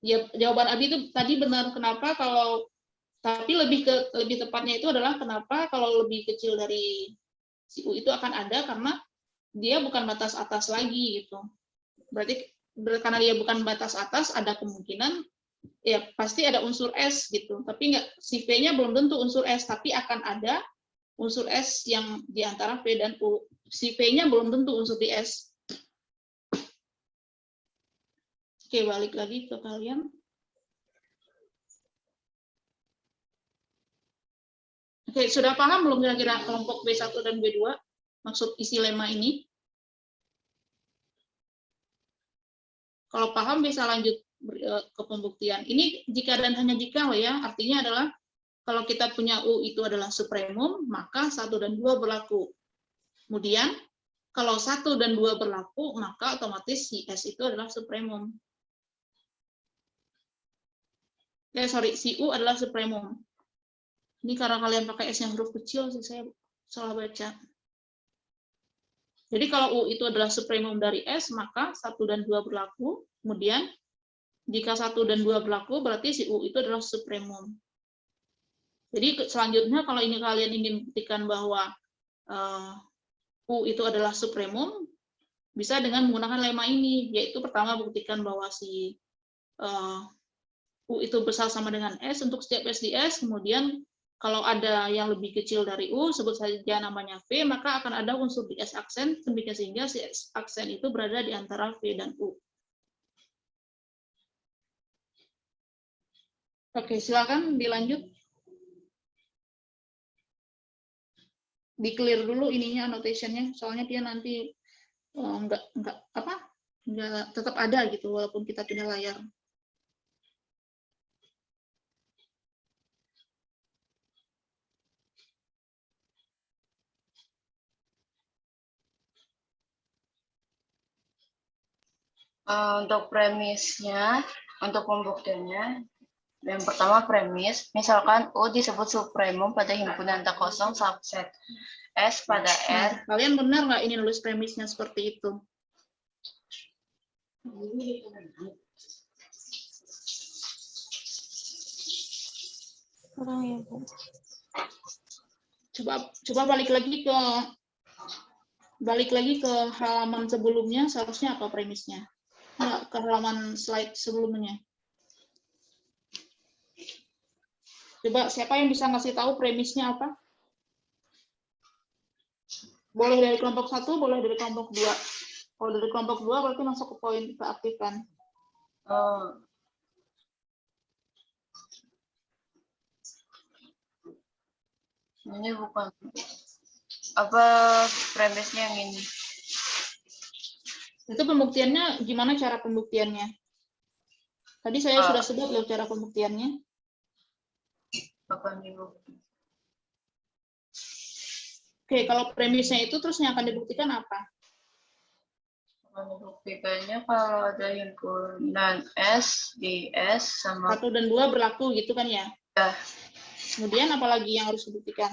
Speaker 3: Ya, jawaban Abi itu tadi benar. Kenapa kalau tapi lebih tepatnya itu adalah kenapa kalau lebih kecil dari si U itu akan ada karena dia bukan batas atas lagi gitu. Berarti karena dia bukan batas atas, ada kemungkinan ya pasti ada unsur S gitu. Tapi nggak, si V-nya belum tentu unsur S, tapi akan ada unsur S yang di antara V dan U. Si V-nya belum tentu unsur di S. Oke, balik lagi ke kalian. Oke, sudah paham belum kira-kira kelompok B1 dan B2? Maksud isi lema ini? Kalau paham bisa lanjut ke pembuktian. Ini jika dan hanya jika loh ya, artinya adalah kalau kita punya U itu adalah supremum, maka 1 dan 2 berlaku. Kemudian, kalau 1 dan 2 berlaku, maka otomatis si S itu adalah supremum. Si U adalah supremum. Ini karena kalian pakai S yang huruf kecil, sih saya salah baca. Jadi kalau U itu adalah supremum dari S, maka 1 dan 2 berlaku. Kemudian, jika 1 dan 2 berlaku, berarti si U itu adalah supremum. Jadi selanjutnya kalau ini kalian ingin buktikan bahwa U itu adalah supremum, bisa dengan menggunakan lema ini, yaitu pertama buktikan bahwa si U itu besar sama dengan S untuk setiap S di S, kemudian kalau ada yang lebih kecil dari U, sebut saja namanya V, maka akan ada unsur di S aksen, sehingga si S aksen itu berada di antara V dan U. Oke, silakan dilanjut. Di-clear dulu ininya, annotation-nya, soalnya dia nanti nggak tetap ada gitu, walaupun kita pindah layar.
Speaker 5: Untuk premisnya, untuk pembuktiannya, yang pertama premis, misalkan U disebut supremum pada himpunan tak kosong subset S pada R.
Speaker 3: Kalian benar nggak ini nulis premisnya seperti itu?
Speaker 4: Kurang ya, Bu.
Speaker 3: Coba balik lagi ke halaman sebelumnya, seharusnya apa premisnya? Nah, ke halaman slide sebelumnya. Coba siapa yang bisa ngasih tahu premisnya apa? Boleh dari kelompok 1, boleh dari kelompok 2. Kalau dari kelompok 2 berarti masuk ke poin keaktifan.
Speaker 5: Ini bukan apa premisnya yang ini.
Speaker 3: Itu pembuktiannya gimana cara pembuktiannya? Tadi saya sudah sebut loh cara pembuktiannya. Oke, kalau premisnya itu terus yang akan dibuktikan apa?
Speaker 5: Dibuktikannya kalau ada himpunan S di S sama
Speaker 3: 1 dan 2 berlaku gitu kan ya?
Speaker 5: Ya.
Speaker 3: Kemudian apalagi yang harus dibuktikan?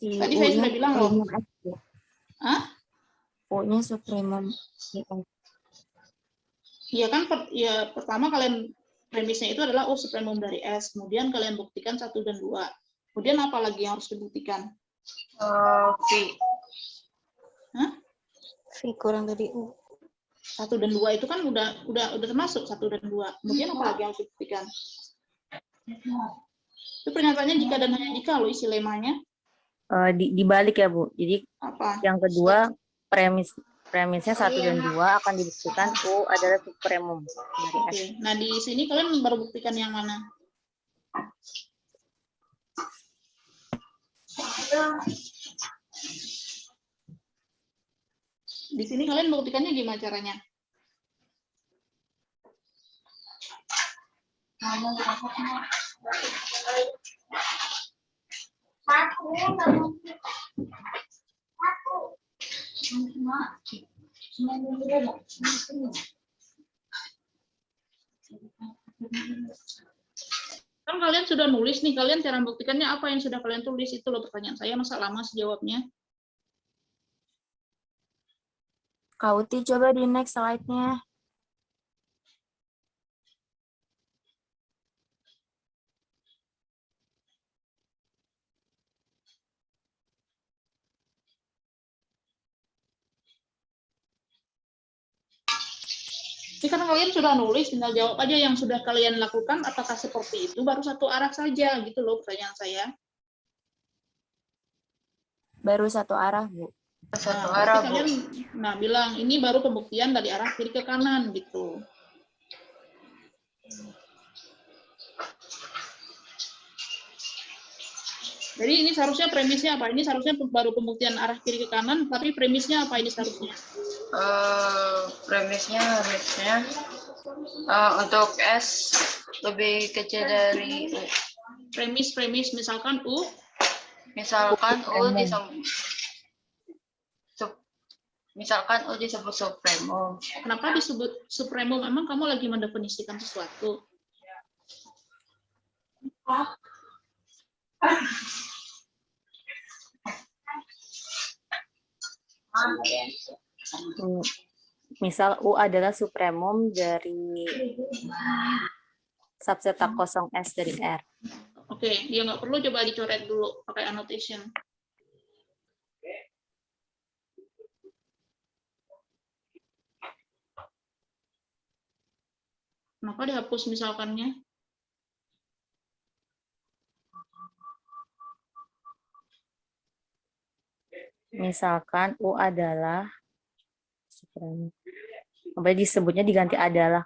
Speaker 3: Tadi
Speaker 2: Si
Speaker 3: saya
Speaker 2: U-nya
Speaker 3: sudah bilang loh.
Speaker 2: supremum S, Bu.
Speaker 3: Hah?
Speaker 2: U-nya supremum di S.
Speaker 3: Iya kan, ya pertama kalian premisnya itu adalah U supremum dari S, kemudian kalian buktikan 1 dan 2. Kemudian apa lagi yang harus dibuktikan?
Speaker 5: V.
Speaker 3: Hah?
Speaker 4: V kurang dari U.
Speaker 3: 1 dan 2 itu kan udah termasuk 1 dan 2. Kemudian apa lagi yang harus dibuktikan? Itu pernyataannya jika dan hanya jika loh isi lemanya.
Speaker 1: Dibalik ya, Bu. Jadi
Speaker 3: Apa?
Speaker 1: yang kedua, premisnya 1 dan 2 akan dibuktikan U adalah supremum dari S.
Speaker 3: Oke. Nah, di sini kalian baru buktikan yang mana? Di sini kalian buktikannya gimana caranya? Kan kalian sudah nulis nih, kalian cara membuktikannya apa yang sudah kalian tulis itu loh pertanyaan saya, masa lama sih jawabnya?
Speaker 2: Kak Uti, coba di next slide-nya.
Speaker 3: Ini kan kalian sudah nulis, tinggal jawab aja yang sudah kalian lakukan, apakah seperti itu, baru satu arah saja, gitu loh pertanyaan saya.
Speaker 2: Baru satu arah, Bu.
Speaker 5: Satu
Speaker 3: Nah,
Speaker 5: arah,
Speaker 3: berarti
Speaker 5: Bu.
Speaker 3: kalian bilang, ini baru pembuktian dari arah kiri ke kanan, gitu. Jadi ini seharusnya premisnya apa? Ini seharusnya baru pembuktian arah kiri ke kanan, tapi premisnya apa ini seharusnya?
Speaker 5: Premisnya harusnya untuk S lebih kecil dari U.
Speaker 3: Premis misalkan U,
Speaker 5: Misalkan U disebut supremum.
Speaker 3: kenapa disebut supremum? Emang kamu lagi mendefinisikan sesuatu?
Speaker 1: Misal U adalah supremum dari subset tak kosong S dari R.
Speaker 3: Oke, ya nggak perlu coba dicoret dulu pakai annotation. Kenapa dihapus misalkannya?
Speaker 1: Misalkan U adalah supremum. Apa disebutnya diganti adalah.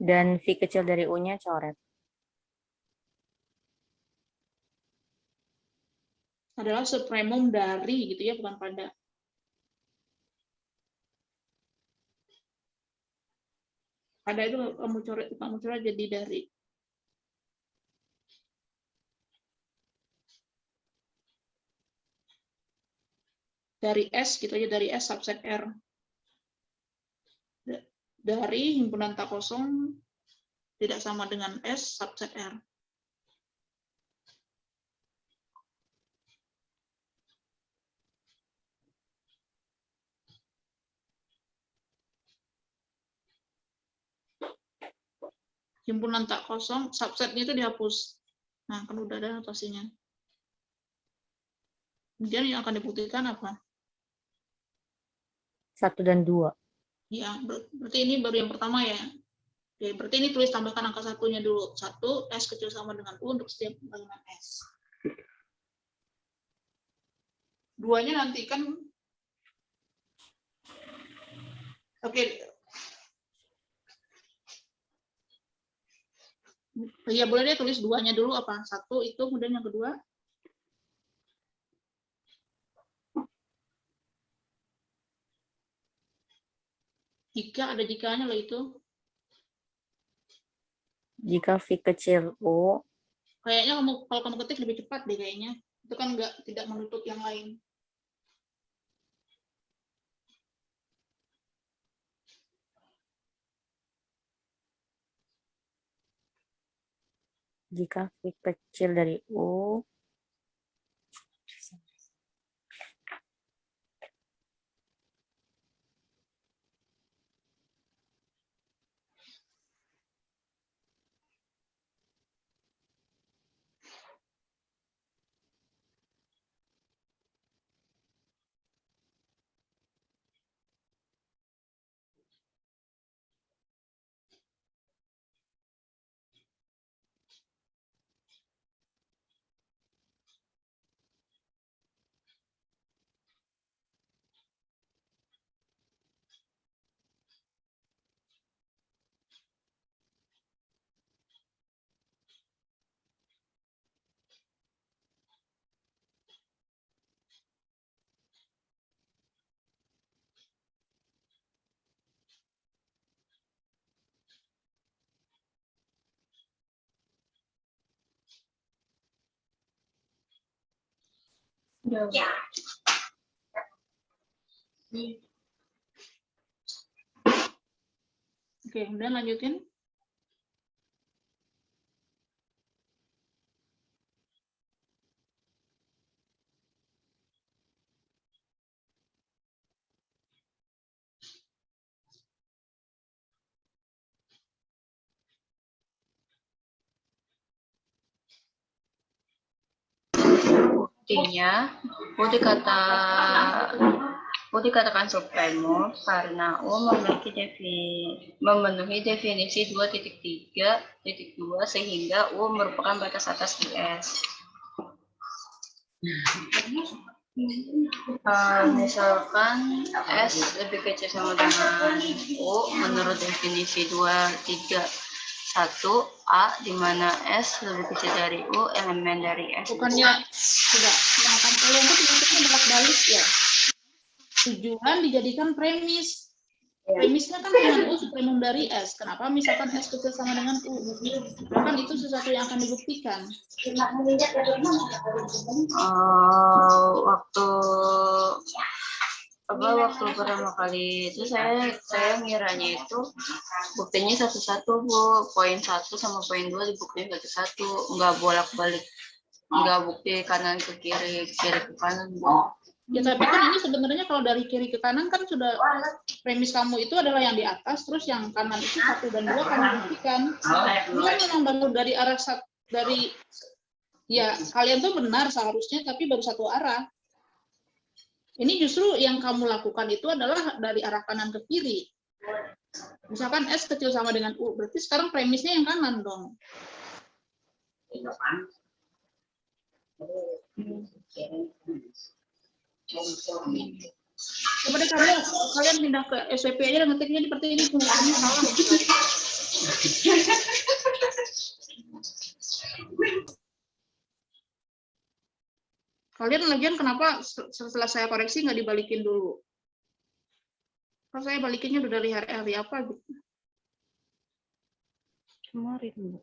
Speaker 1: Dan V kecil dari U-nya coret.
Speaker 3: Adalah supremum dari gitu ya, bukan pada. Pada itu kamu coret jadi dari. Dari S gitu aja, dari S subset R. Dari himpunan tak kosong tidak sama dengan S subset R. Himpunan tak kosong, subsetnya itu dihapus. Nah, kan udah ada notasinya. Kemudian yang akan dibuktikan apa?
Speaker 1: 1 dan 2.
Speaker 3: Ya, berarti ini baru yang pertama ya. Oke, berarti ini tulis tambahkan angka satunya dulu. 1, S kecil sama dengan U untuk setiap kalimat S. 2-nya nanti kan. Oke. Ya, boleh deh tulis 2-nya dulu apa? 1 itu, kemudian yang kedua. Jika ada jikanya lah itu.
Speaker 1: Jika V kecil U,
Speaker 3: Kayaknya kalau kamu ketik lebih cepat deh kayaknya. Itu kan tidak menutup yang lain.
Speaker 1: jika V kecil dari U,
Speaker 3: Oke, kemudian lanjutin.
Speaker 5: Buktinya, U dikatakan supremum karena U memenuhi definisi 2.3.2 sehingga U merupakan batas atas di S. Misalkan S lebih kecil sama dengan U menurut definisi 2.3.1A di mana S lebih kecil dari U, elemen dari S.
Speaker 3: Bukannya tidak mengatakan kalian tuh maksudnya bolak-balik ya. Tujuan dijadikan premis. Premisnya kan dengan U supremum dari S. Kenapa misalkan S kecil sama dengan U? Kan itu sesuatu yang akan dibuktikan.
Speaker 5: Waktu pertama kali itu saya ngiranya itu buktinya satu-satu, Bu. Poin 1 sama poin 2 dibuktiin satu-satu, nggak bolak-balik, nggak bukti kanan ke kiri ke kanan, Bu.
Speaker 3: Ya tapi kan ini sebenarnya kalau dari kiri ke kanan kan sudah premis kamu itu adalah yang di atas, terus yang kanan itu 1 dan 2 kamu buktikan. Ini kan memang baru dari arah dari ya kalian tuh benar seharusnya, tapi baru satu arah. Ini justru yang kamu lakukan itu adalah dari arah kanan ke kiri. Misalkan S kecil sama dengan U, berarti sekarang premisnya yang kanan dong. Coba deh kalian pindah ke SWP aja dan ngetiknya seperti ini. Kalian lagian kenapa setelah saya koreksi nggak dibalikin dulu? Kalau saya balikinnya udah dari hari apa gitu.
Speaker 4: Kemarin.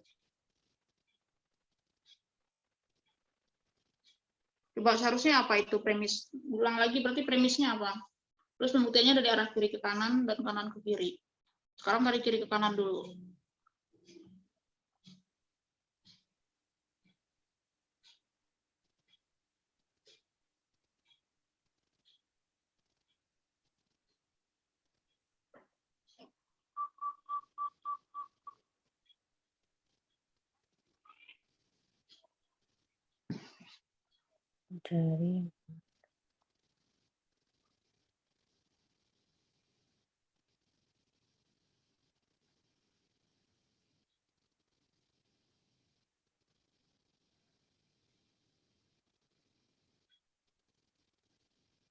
Speaker 3: Coba seharusnya apa itu premis? Ulang lagi berarti premisnya apa? Terus pembuktiannya dari arah kiri ke kanan dan kanan ke kiri. Sekarang dari kiri ke kanan dulu.
Speaker 1: Dari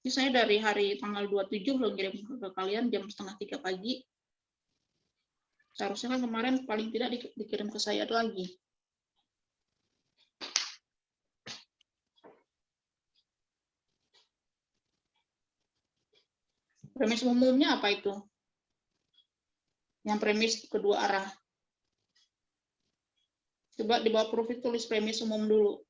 Speaker 3: Ini saya dari hari tanggal 27 belum kirim ke kalian jam 2:30 pagi. Seharusnya kan kemarin paling tidak dikirim ke saya lagi. Premis umumnya apa itu? Yang premis kedua arah. Coba di bawah proof itu tulis premis umum dulu.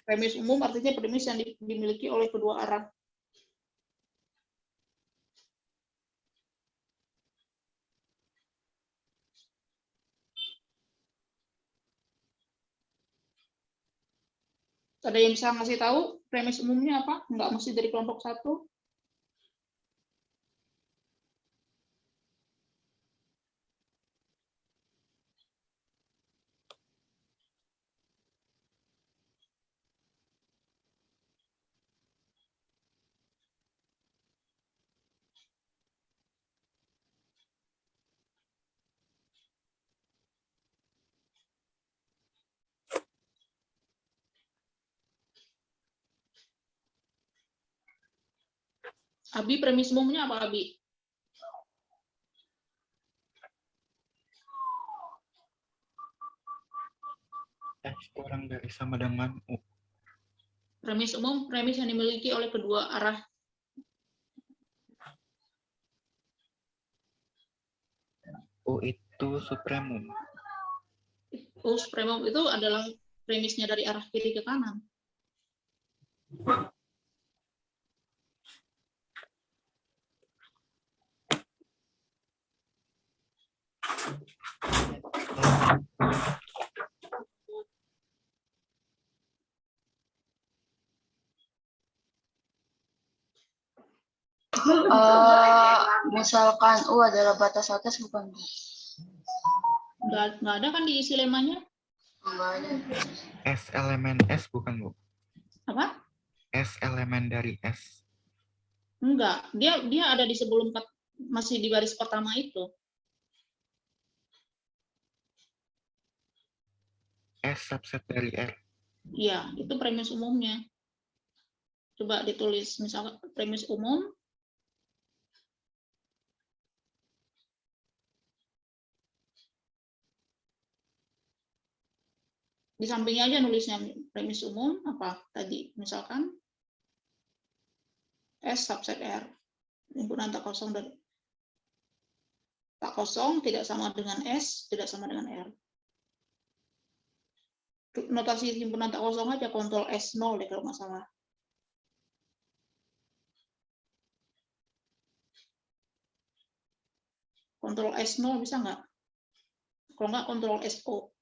Speaker 3: Premis umum artinya premis yang dimiliki oleh kedua arah. Ada yang bisa ngasih tahu premis umumnya apa? Nggak mesti dari kelompok 1. Abi, premis umumnya apa, Abi?
Speaker 7: S kurang dari sama dengan U.
Speaker 3: Premis umum, premis yang dimiliki oleh kedua arah.
Speaker 7: U itu supremum.
Speaker 3: U supremum itu adalah premisnya dari arah kiri ke kanan.
Speaker 5: Misalkan U adalah batas atas bukan Bu?
Speaker 3: Nggak ada kan di isi lemanya?
Speaker 5: Enggak ada.
Speaker 7: S elemen S bukan Bu?
Speaker 3: Apa?
Speaker 7: S elemen dari S.
Speaker 3: Enggak, dia ada di sebelum masih di baris pertama itu.
Speaker 7: S subset dari R.
Speaker 3: Iya, itu premis umumnya. Coba ditulis, misalkan premis umum, di sampingnya aja nulisnya premis umum, apa tadi, misalkan S subset R, himpunan tak kosong dan tak kosong tidak sama dengan S, tidak sama dengan R. Notasi himpunan tak kosong aja, kontrol S0 deh kalau nggak salah. Kontrol S0 bisa nggak? Kalau nggak, kontrol SO.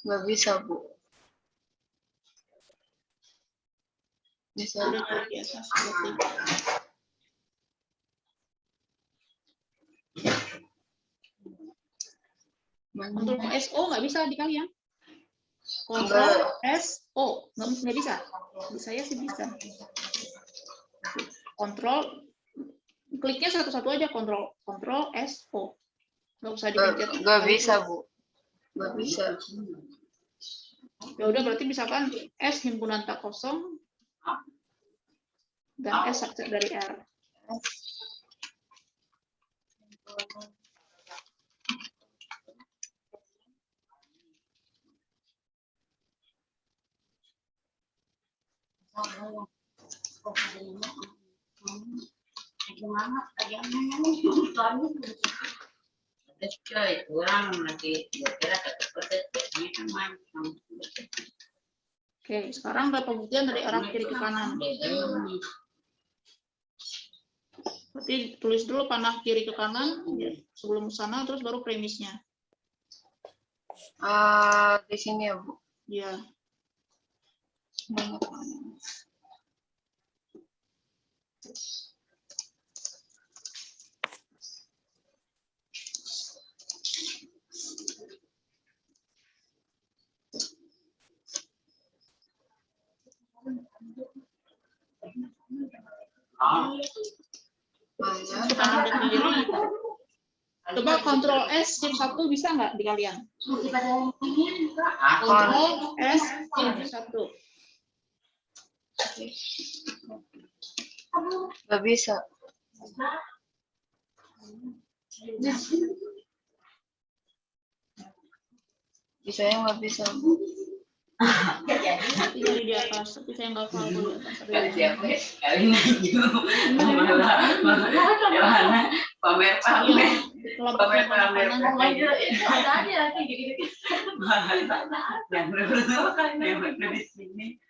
Speaker 5: Nggak bisa Bu. Bisa.
Speaker 3: Udah cari di atas, berarti. Kontrol SO nggak bisa di kalian? Kontrol SO nggak bisa. Di saya sih bisa. Kontrol, kliknya satu-satu aja, kontrol SO. Nggak usah dipencet.
Speaker 5: Nggak bisa Bu. Nggak bisa.
Speaker 3: Ya udah, berarti misalkan S himpunan tak kosong dan S subset dari R. Oke, sekarang ada pembuktian dari arah kiri ke kanan. Berarti tulis dulu panah kiri ke kanan sebelum sana, terus baru premisnya.
Speaker 5: Di sini ya Bu.
Speaker 3: Ya. Panah ke kiri. Coba kontrol S shift 1 bisa nggak di kalian? Kontrol S shift 1.
Speaker 5: Nggak bisa. Bisa ya nggak bisa Bu.
Speaker 3: Nanti dari di atas, tapi saya nggak hafal kalau di atas.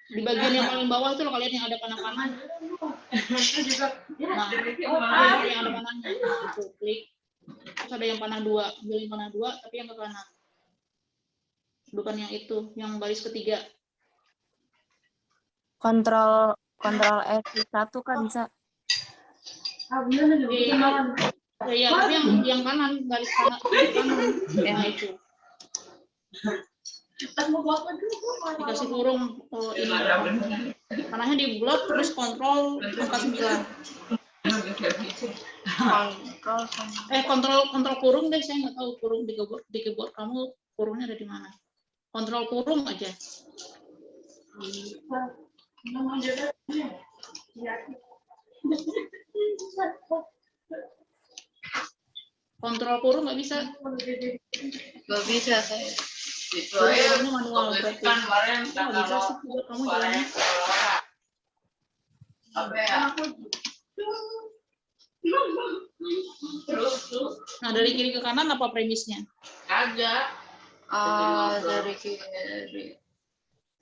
Speaker 3: Di bagian yang paling bawah itu loh kalian yang ada panah-panah. Nah, yang ada panahnya, itu klik. Terus ada yang panah 2, ambil yang panah 2, tapi yang ke kanan. Bukan yang itu, yang baris ketiga.
Speaker 2: Kontrol S1 kan bisa.
Speaker 3: Iya, tapi yang kanan, baris kanan, yang itu. Dikasih kurung ini. Panahnya di blok, terus kontrol angka 9. Kontrol kurung deh, saya nggak tahu kurung di keyboard kamu kurungnya ada di mana. Kontrol kurung aja. Kontrol kurung nggak bisa.
Speaker 5: Nggak bisa saya.
Speaker 3: Itu manual berarti. Nggak bisa sih keyboard kamu jalannya. Nah, dari kiri ke kanan apa premisnya?
Speaker 5: Dari kiri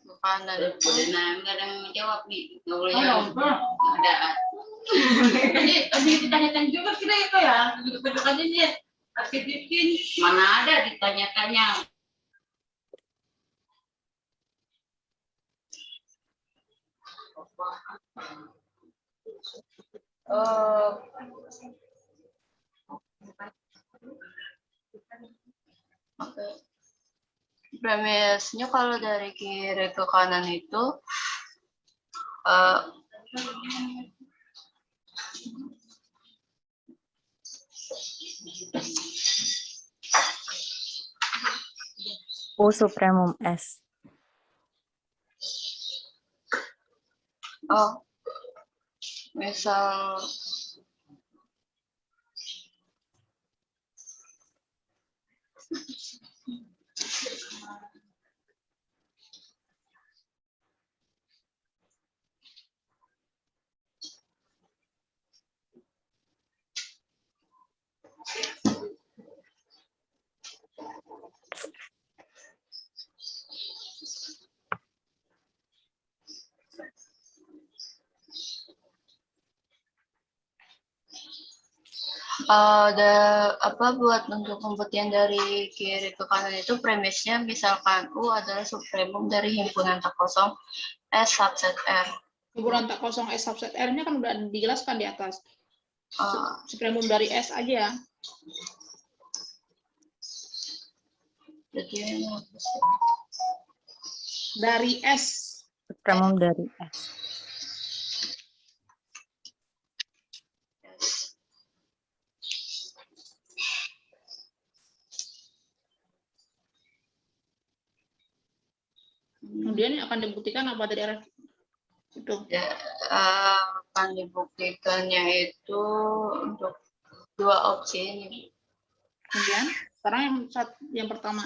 Speaker 5: ke kanan itu. Nah, nggak ada yang menjawab nih. Nggak boleh jawab. Ada. Tadi ditanya-tanya juga kita itu ya. Duduk-duduk aja dia. Aktifin. Mana ada ditanya-tanya. Oke. Premisnya kalau dari kiri ke kanan itu
Speaker 1: U supremum S.
Speaker 5: misal ada apa buat untuk pembuktian dari kiri ke kanan itu premisnya misalkan U adalah supremum dari himpunan tak kosong S subset R.
Speaker 3: Himpunan tak kosong S subset R-nya kan udah dijelaskan di atas. Supremum dari S aja.
Speaker 5: Jadi
Speaker 3: Dari S.
Speaker 1: Supremum dari S.
Speaker 3: Kemudian akan dibuktikan apa dari arah itu?
Speaker 5: ya, akan dibuktikannya itu untuk dua opsi ini.
Speaker 3: Kemudian sekarang yang pertama.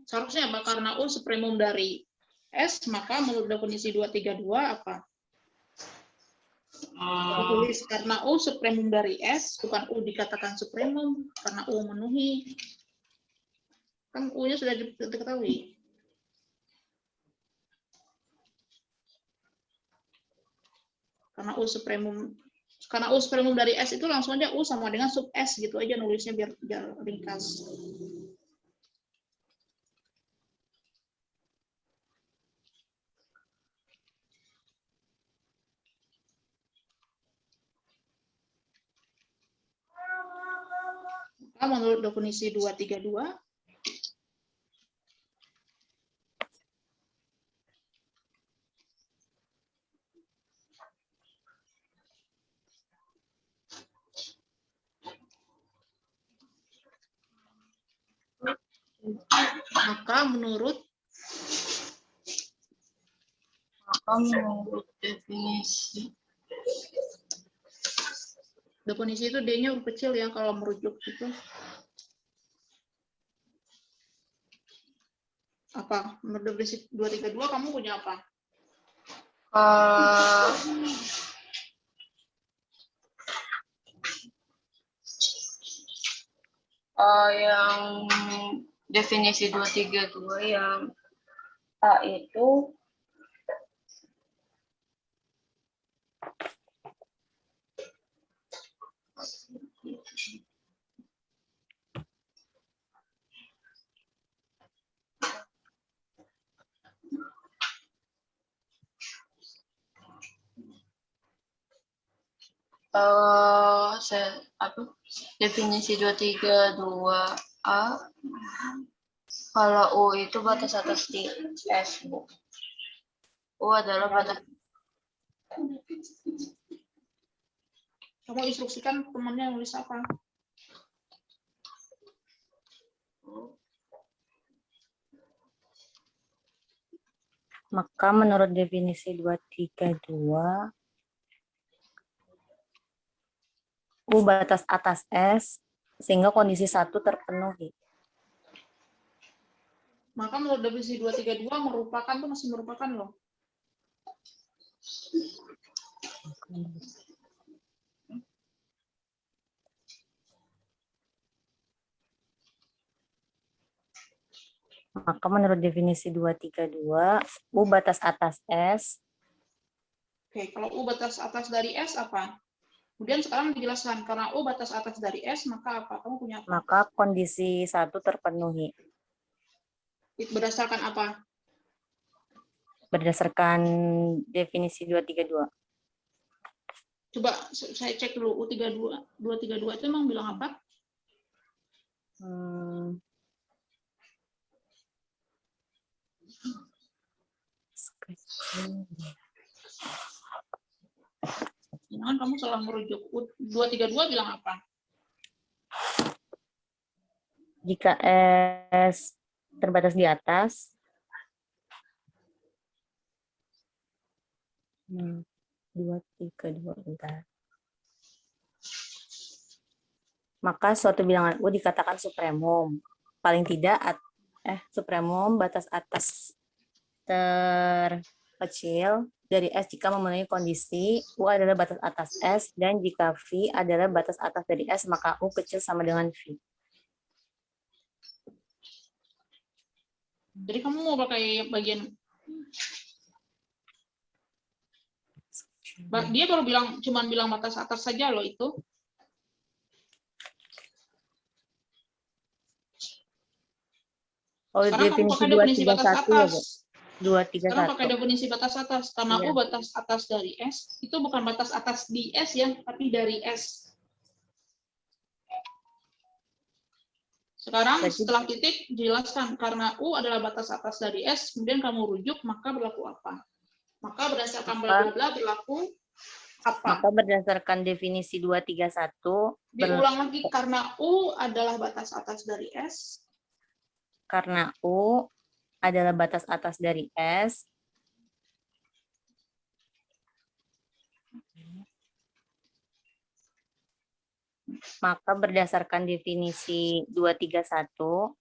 Speaker 3: Seharusnya apa? Karena U supremum dari S, maka menurut definisi 232 apa? Ditulis karena U supremum dari S, bukan U dikatakan supremum, karena U memenuhi. Kan U-nya sudah diketahui. Karena U supremum dari S itu langsung aja U sama dengan sub S gitu aja nulisnya biar ringkas. Maka menurut definisi 232 maka menurut definisi itu D-nya huruf kecil ya kalau merujuk itu. Apa? Menurut definisi 232 kamu punya apa?
Speaker 5: Yang definisi 232 yang A itu definisi 232A kalau U itu batas atas di S, Bu. U adalah batas.
Speaker 3: Kamu instruksikan temannya nulis apa?
Speaker 1: Maka menurut definisi 232, U batas atas S sehingga kondisi 1 terpenuhi.
Speaker 3: Maka menurut definisi 232 merupakan tuh masih merupakan loh.
Speaker 1: Maka menurut definisi 232, U batas atas S,
Speaker 3: Oke, kalau U batas atas dari S apa? Kemudian sekarang dijelaskan, karena U batas atas dari S, maka apa? Kamu punya apa?
Speaker 1: maka kondisi 1 terpenuhi.
Speaker 3: Berdasarkan apa?
Speaker 1: Berdasarkan definisi 232.
Speaker 3: Coba saya cek dulu, U32. 232 itu emang bilang apa? Jangan kamu salah merujuk. U232 bilang apa?
Speaker 1: Jika S terbatas di atas, 232, bentar. Maka suatu bilangan U dikatakan supremum. Paling tidak, supremum batas atas terkecil dari S jika memenuhi kondisi U adalah batas atas S, dan jika V adalah batas atas dari S, maka U kecil sama dengan V.
Speaker 3: Jadi kamu mau pakai bagian dia baru bilang, cuman bilang batas atas saja loh itu.
Speaker 1: Oh,
Speaker 3: Sekarang kamu
Speaker 1: definisi
Speaker 3: pakai definisi batas
Speaker 1: 231 ya, Bu?
Speaker 3: atas. Sekarang pakai
Speaker 1: 231.
Speaker 3: definisi batas atas. Karena
Speaker 1: Iya.
Speaker 3: U batas atas dari S, itu bukan batas atas di S ya, tapi dari S. Sekarang
Speaker 1: Berarti-
Speaker 3: setelah titik jelaskan, karena U adalah batas atas dari S, kemudian kamu rujuk, maka berlaku apa? Maka berdasarkan bla bla bla berlaku apa?
Speaker 1: Maka berdasarkan definisi 231,
Speaker 3: Diulang lagi, karena U adalah batas atas dari S,
Speaker 1: karena U adalah batas atas dari S, maka berdasarkan definisi 231,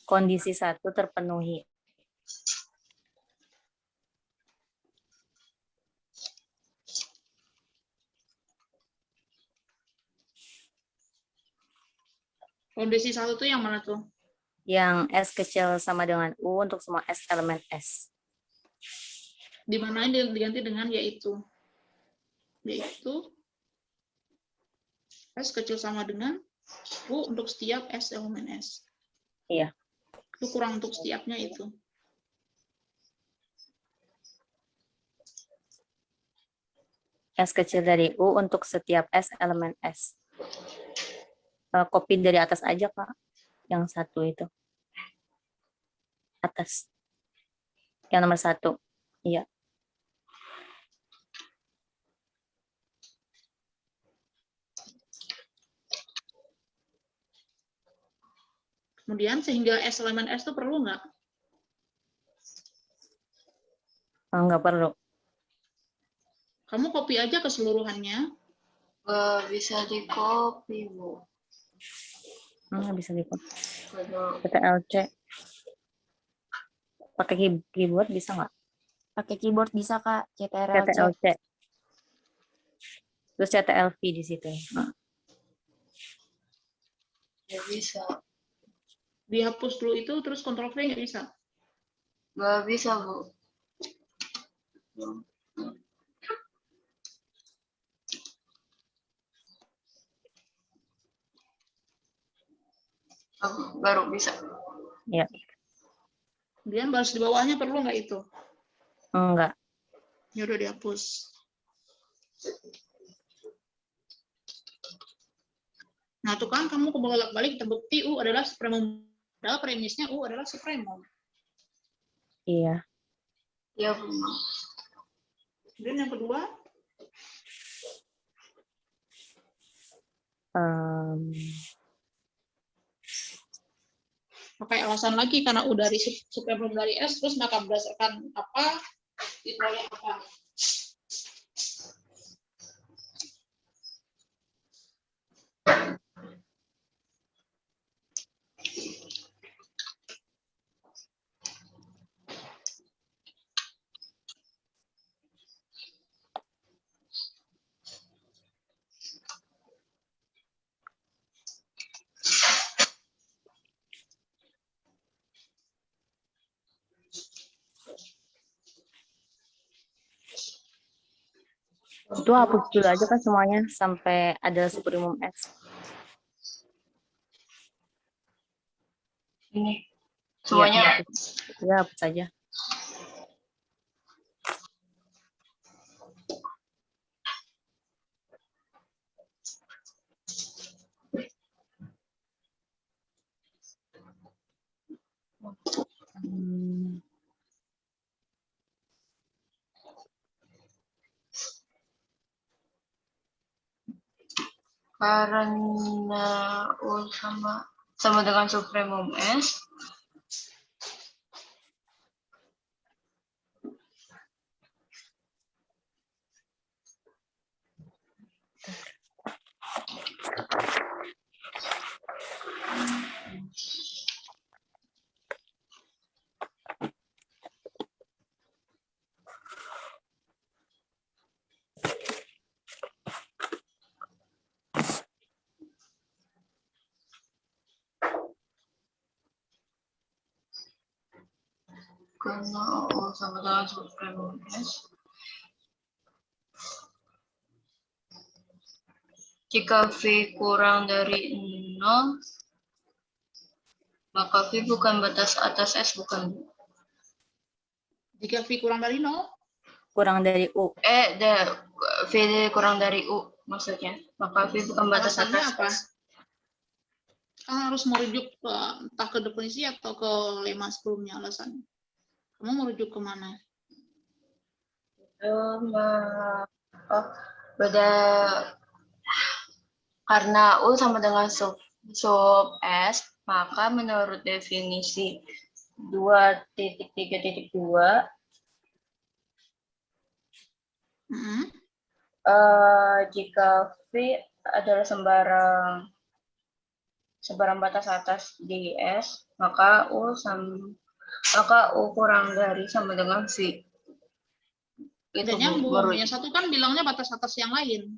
Speaker 1: kondisi 1 terpenuhi.
Speaker 3: kondisi satu itu yang mana tuh?
Speaker 1: Yang S kecil sama dengan U untuk semua S elemen S.
Speaker 3: Di mana ini diganti dengan yaitu S kecil sama dengan U untuk setiap S elemen S.
Speaker 1: Iya.
Speaker 3: Itu kurang untuk setiapnya itu.
Speaker 1: S kecil dari U untuk setiap S elemen S. Copy dari atas aja, Kak. Yang satu itu. Atas. Yang nomor 1. Iya.
Speaker 3: Kemudian sehingga S elemen S itu perlu nggak?
Speaker 1: Nggak perlu.
Speaker 3: Kamu copy aja keseluruhannya.
Speaker 5: Bisa di copy, Bu.
Speaker 1: Nggak bisa di-copy.
Speaker 5: Kalau
Speaker 1: CTRL-C. Pakai keyboard bisa nggak?
Speaker 2: Pakai keyboard bisa, Kak. CTRL-C.
Speaker 1: CTRL-C. Terus CTRL-V di situ.
Speaker 5: nggak bisa.
Speaker 3: Dihapus dulu itu, terus Ctrl V nggak bisa.
Speaker 5: Nggak bisa, Bu. Baru bisa.
Speaker 1: Ya.
Speaker 3: Kemudian baris di bawahnya perlu nggak itu?
Speaker 1: Enggak.
Speaker 3: Ya udah dihapus. Nah, tuh kan kamu kebolak-balik terbukti U adalah supremum. Padahal premisnya U adalah supremum.
Speaker 1: Iya.
Speaker 5: Ya, Bu.
Speaker 3: Kemudian yang kedua, pakai alasan lagi karena U dari supremum dari S, terus maka berdasarkan apa diperoleh apa.
Speaker 1: Itu hapus dulu aja kan semuanya sampai ada supremum S.
Speaker 5: Ini
Speaker 1: Iya,
Speaker 5: semuanya.
Speaker 1: ya, hapus saja. Hmm.
Speaker 5: Karena U sama dengan supremum S, karena U sama dengan supremum S, jika V kurang dari 0, maka V bukan batas atas S, bukan.
Speaker 3: Jika V kurang dari 0,
Speaker 1: Kurang dari U.
Speaker 5: V kurang dari U maksudnya, maka V bukan batas
Speaker 3: alasannya
Speaker 5: atas
Speaker 3: apa?
Speaker 5: S.
Speaker 3: Kan harus merujuk ke entah ke definisi atau ke lema sebelumnya alasannya. Kamu merujuk kemana?
Speaker 5: Beda karena U sama dengan sub S, maka menurut definisi 2.3.2, jika V adalah sembarang batas atas di S, maka U kurang dari sama dengan V. Itu
Speaker 3: Tidak nyambung. Yang satu kan bilangnya batas atas yang lain.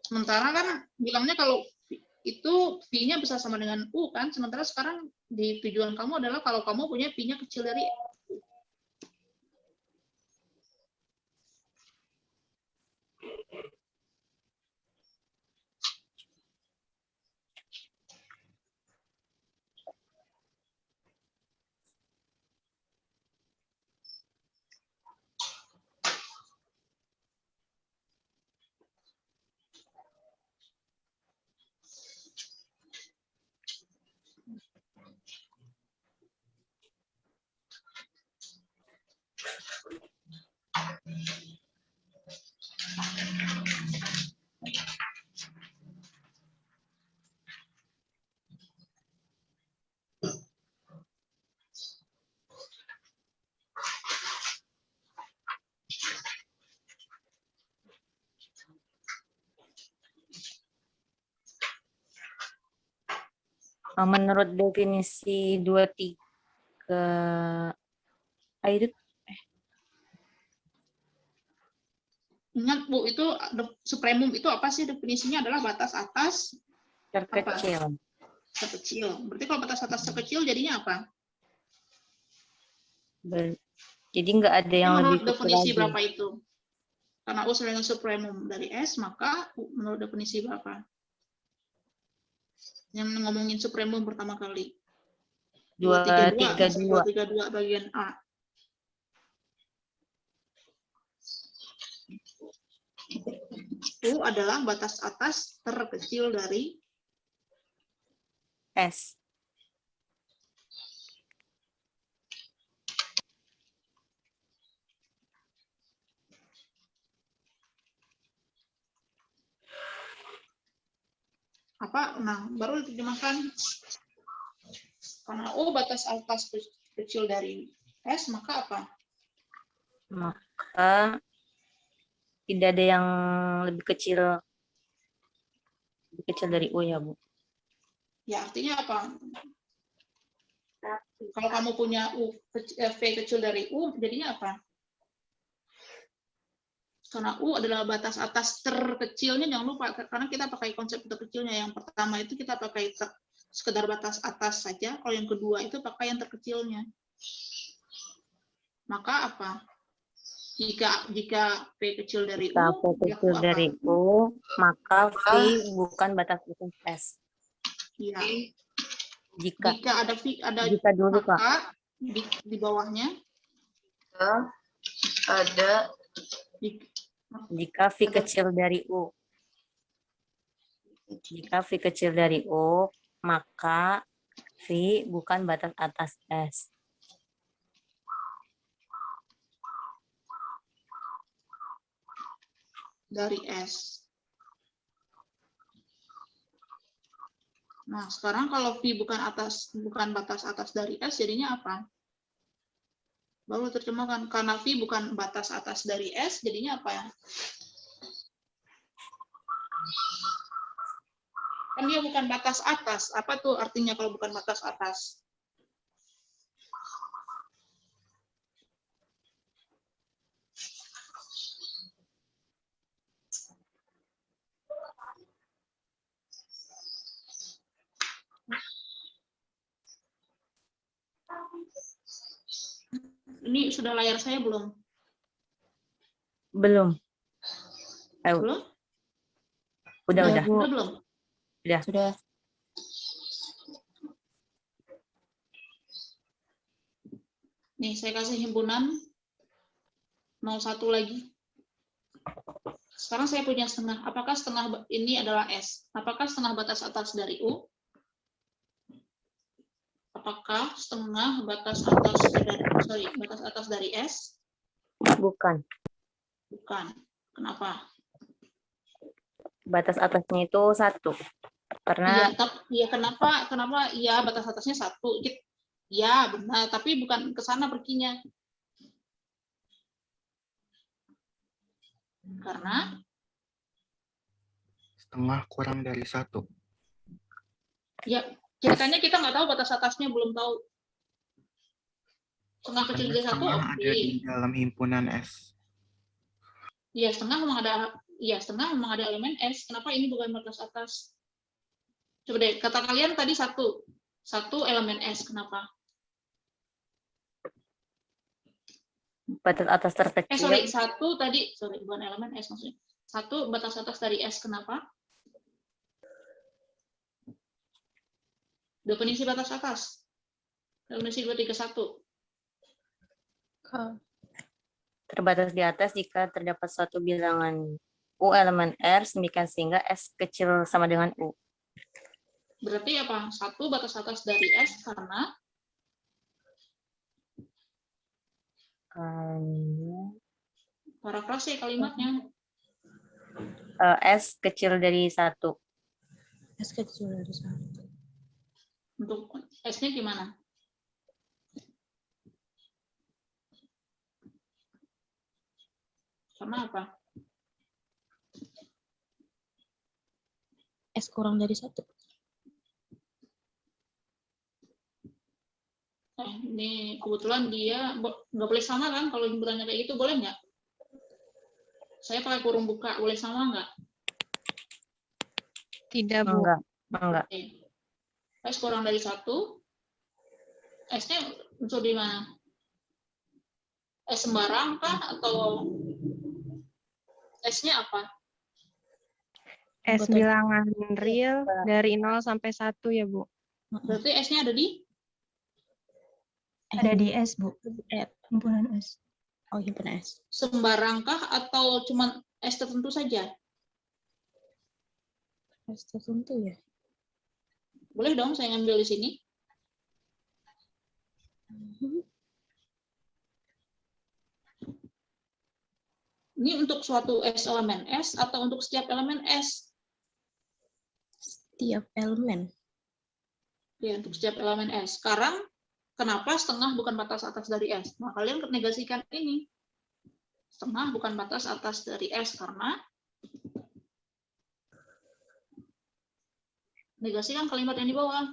Speaker 3: Sementara kan bilangnya kalau itu V-nya bisa sama dengan U kan. Sementara sekarang di tujuan kamu adalah kalau kamu punya V-nya kecil dari
Speaker 1: Menurut definisi 23 itu
Speaker 3: ingat Bu, itu supremum itu apa sih definisinya? Adalah batas atas
Speaker 1: terkecil.
Speaker 3: terkecil. Berarti kalau batas atas terkecil jadinya apa?
Speaker 1: Jadi nggak ada yang
Speaker 3: Menurut
Speaker 1: lebih kecil
Speaker 3: definisi
Speaker 1: lagi.
Speaker 3: berapa itu? Karena U sama dengan supremum dari S, maka menurut definisi berapa? Yang ngomongin supremum pertama kali.
Speaker 1: 232.
Speaker 3: 232 bagian A. U adalah batas atas terkecil dari
Speaker 1: S.
Speaker 3: apa? Nah, baru diterjemahkan. Karena U batas atas kecil dari S, maka apa?
Speaker 1: Maka tidak ada yang lebih kecil dari U ya, Bu.
Speaker 3: Ya, artinya apa? Kalau kamu punya V kecil dari U, jadinya apa? Karena U adalah batas atas terkecilnya, jangan lupa, karena kita pakai konsep terkecilnya. Yang pertama itu kita pakai sekedar batas atas saja, kalau yang kedua itu pakai yang terkecilnya. Maka apa? Jika P kecil dari
Speaker 1: Jika
Speaker 3: U,
Speaker 1: V kecil
Speaker 3: berlaku
Speaker 1: dari
Speaker 3: apa?
Speaker 1: U, maka V bukan batas atas S.
Speaker 3: Iya.
Speaker 1: Jika
Speaker 3: Jika
Speaker 1: dulu, Kak.
Speaker 3: maka di bawahnya
Speaker 5: Ada
Speaker 1: Jika V kecil dari U. Jika V kecil dari U, maka V bukan batas atas S.
Speaker 3: dari S. Nah, sekarang kalau V bukan batas atas dari S, jadinya apa? Baru terjemahkan, karena V bukan batas atas dari S, jadinya apa ya? Kan dia bukan batas atas. Apa tuh artinya kalau bukan batas atas? Ini sudah layar saya belum?
Speaker 1: Belum.
Speaker 3: Belum?
Speaker 1: Udah.
Speaker 2: Bu.
Speaker 3: Udah belum?
Speaker 2: Sudah.
Speaker 3: Nih, saya kasih himpunan 01 lagi. Sekarang saya punya setengah. Apakah setengah ini adalah S? Apakah setengah batas atas dari U? Apakah setengah batas atas dari S?
Speaker 1: Bukan.
Speaker 3: Bukan. Kenapa?
Speaker 1: Batas atasnya itu 1. Karena
Speaker 3: Kenapa? Iya, batas atasnya 1. Ya, benar. Tapi bukan ke sana perginya. Karena
Speaker 7: Setengah kurang dari 1.
Speaker 3: ya ceritanya kita nggak tahu batas atasnya, belum tahu. Setengah kecil
Speaker 7: Karena
Speaker 3: dari 1,
Speaker 7: setengah
Speaker 3: oke.
Speaker 7: ada di dalam himpunan S.
Speaker 3: Iya, setengah memang ada elemen S. Kenapa ini bukan batas atas? Coba deh, kata kalian tadi 1 elemen S. Kenapa?
Speaker 1: batas atas terkecil.
Speaker 3: 1 tadi, bukan elemen S maksudnya. 1 batas atas dari S. Kenapa? Definisi batas atas. Definisi 231.
Speaker 1: Terbatas di atas jika terdapat suatu bilangan U elemen R sedemikian sehingga S kecil sama dengan U.
Speaker 3: Berarti apa? 1 batas atas dari S karena parafrase kalimatnya.
Speaker 1: S kecil dari 1.
Speaker 4: S kecil dari 1.
Speaker 3: Untuk S-nya gimana? Karena apa?
Speaker 4: S kurang dari 1.
Speaker 3: Ini kebetulan dia nggak boleh sama kan? Kalau himpunannya kayak gitu, boleh nggak? Saya pakai kurung buka, boleh sama nggak?
Speaker 4: Tidak, Bu.
Speaker 1: Enggak.
Speaker 3: Oke. S kurang dari 1. S-nya unsur di mana? S sembarang kah? Atau S-nya apa?
Speaker 8: S bilangan real dari 0 sampai 1 ya, Bu.
Speaker 3: Berarti S-nya ada di?
Speaker 6: Ada di S, Bu. Himpunan S.
Speaker 4: Oh, himpunan S.
Speaker 3: Sembarang kah atau cuma S tertentu saja?
Speaker 4: S tertentu ya.
Speaker 3: Boleh dong saya ngambil di sini? Ini untuk suatu S elemen S atau untuk setiap elemen S?
Speaker 4: Setiap elemen.
Speaker 3: Ya, untuk setiap elemen S. Sekarang, kenapa setengah bukan batas atas dari S? Nah, kalian negasikan ini. Setengah bukan batas atas dari S, karena negasikan kalimat yang di bawah.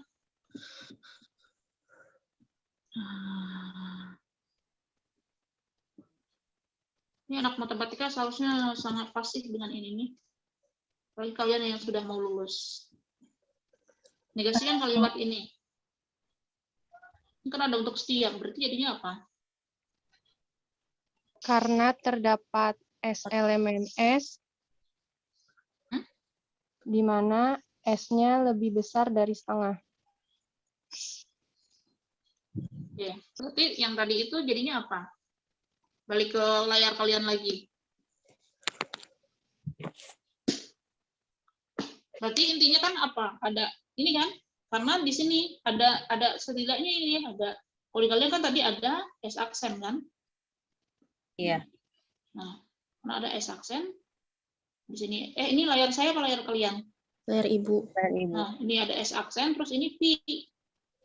Speaker 3: Ini anak matematika seharusnya sangat fasih dengan ini nih. Bagi kalian yang sudah mau lulus. Negasikan kalimat ini. Ini kan ada untuk setiap, berarti jadinya apa?
Speaker 8: Karena terdapat S elemen S, di mana S-nya lebih besar dari setengah.
Speaker 3: Ya, berarti yang tadi itu jadinya apa? Balik ke layar kalian lagi. Berarti intinya kan apa? Ada ini kan? Karena di sini ada setidaknya ini ada. Kalau di kalian kan tadi ada S aksen kan?
Speaker 1: Iya.
Speaker 3: Nah, karena ada S aksen di sini. Ini layar saya apa layar kalian?
Speaker 8: Layar Ibu.
Speaker 3: Nah, ini ada S aksen, terus ini V.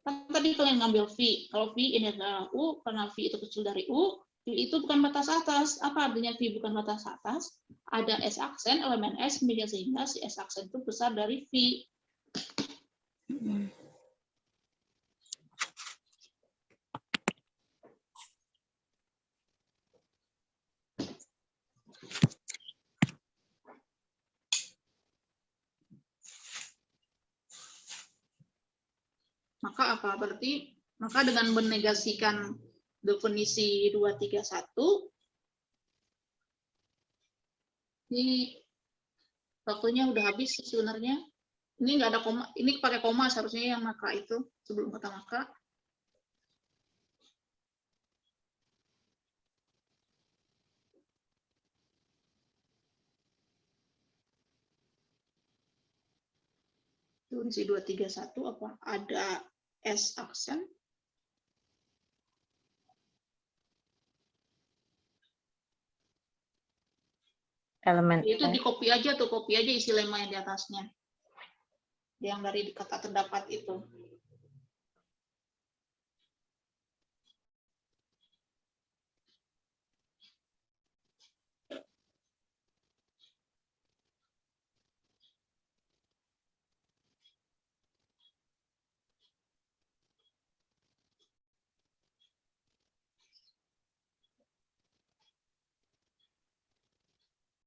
Speaker 3: Kan tadi kalian ngambil V. Kalau V ini adalah U, karena V itu kecil dari U, V itu bukan batas atas. Apa artinya V bukan batas atas? Ada S aksen, elemen S, sehingga si S aksen itu besar dari V. Maka apa? Berarti maka dengan menegasikan definisi 231 ini waktunya udah habis sebenarnya. Ini nggak ada koma, ini pakai koma seharusnya yang maka itu sebelum kata maka. Definisi 231 apa? Ada S aksen.
Speaker 1: Elemen
Speaker 3: Itu
Speaker 1: S.
Speaker 3: di copy aja tuh, copy aja isi lemma yang di atasnya. Yang dari kata terdapat itu.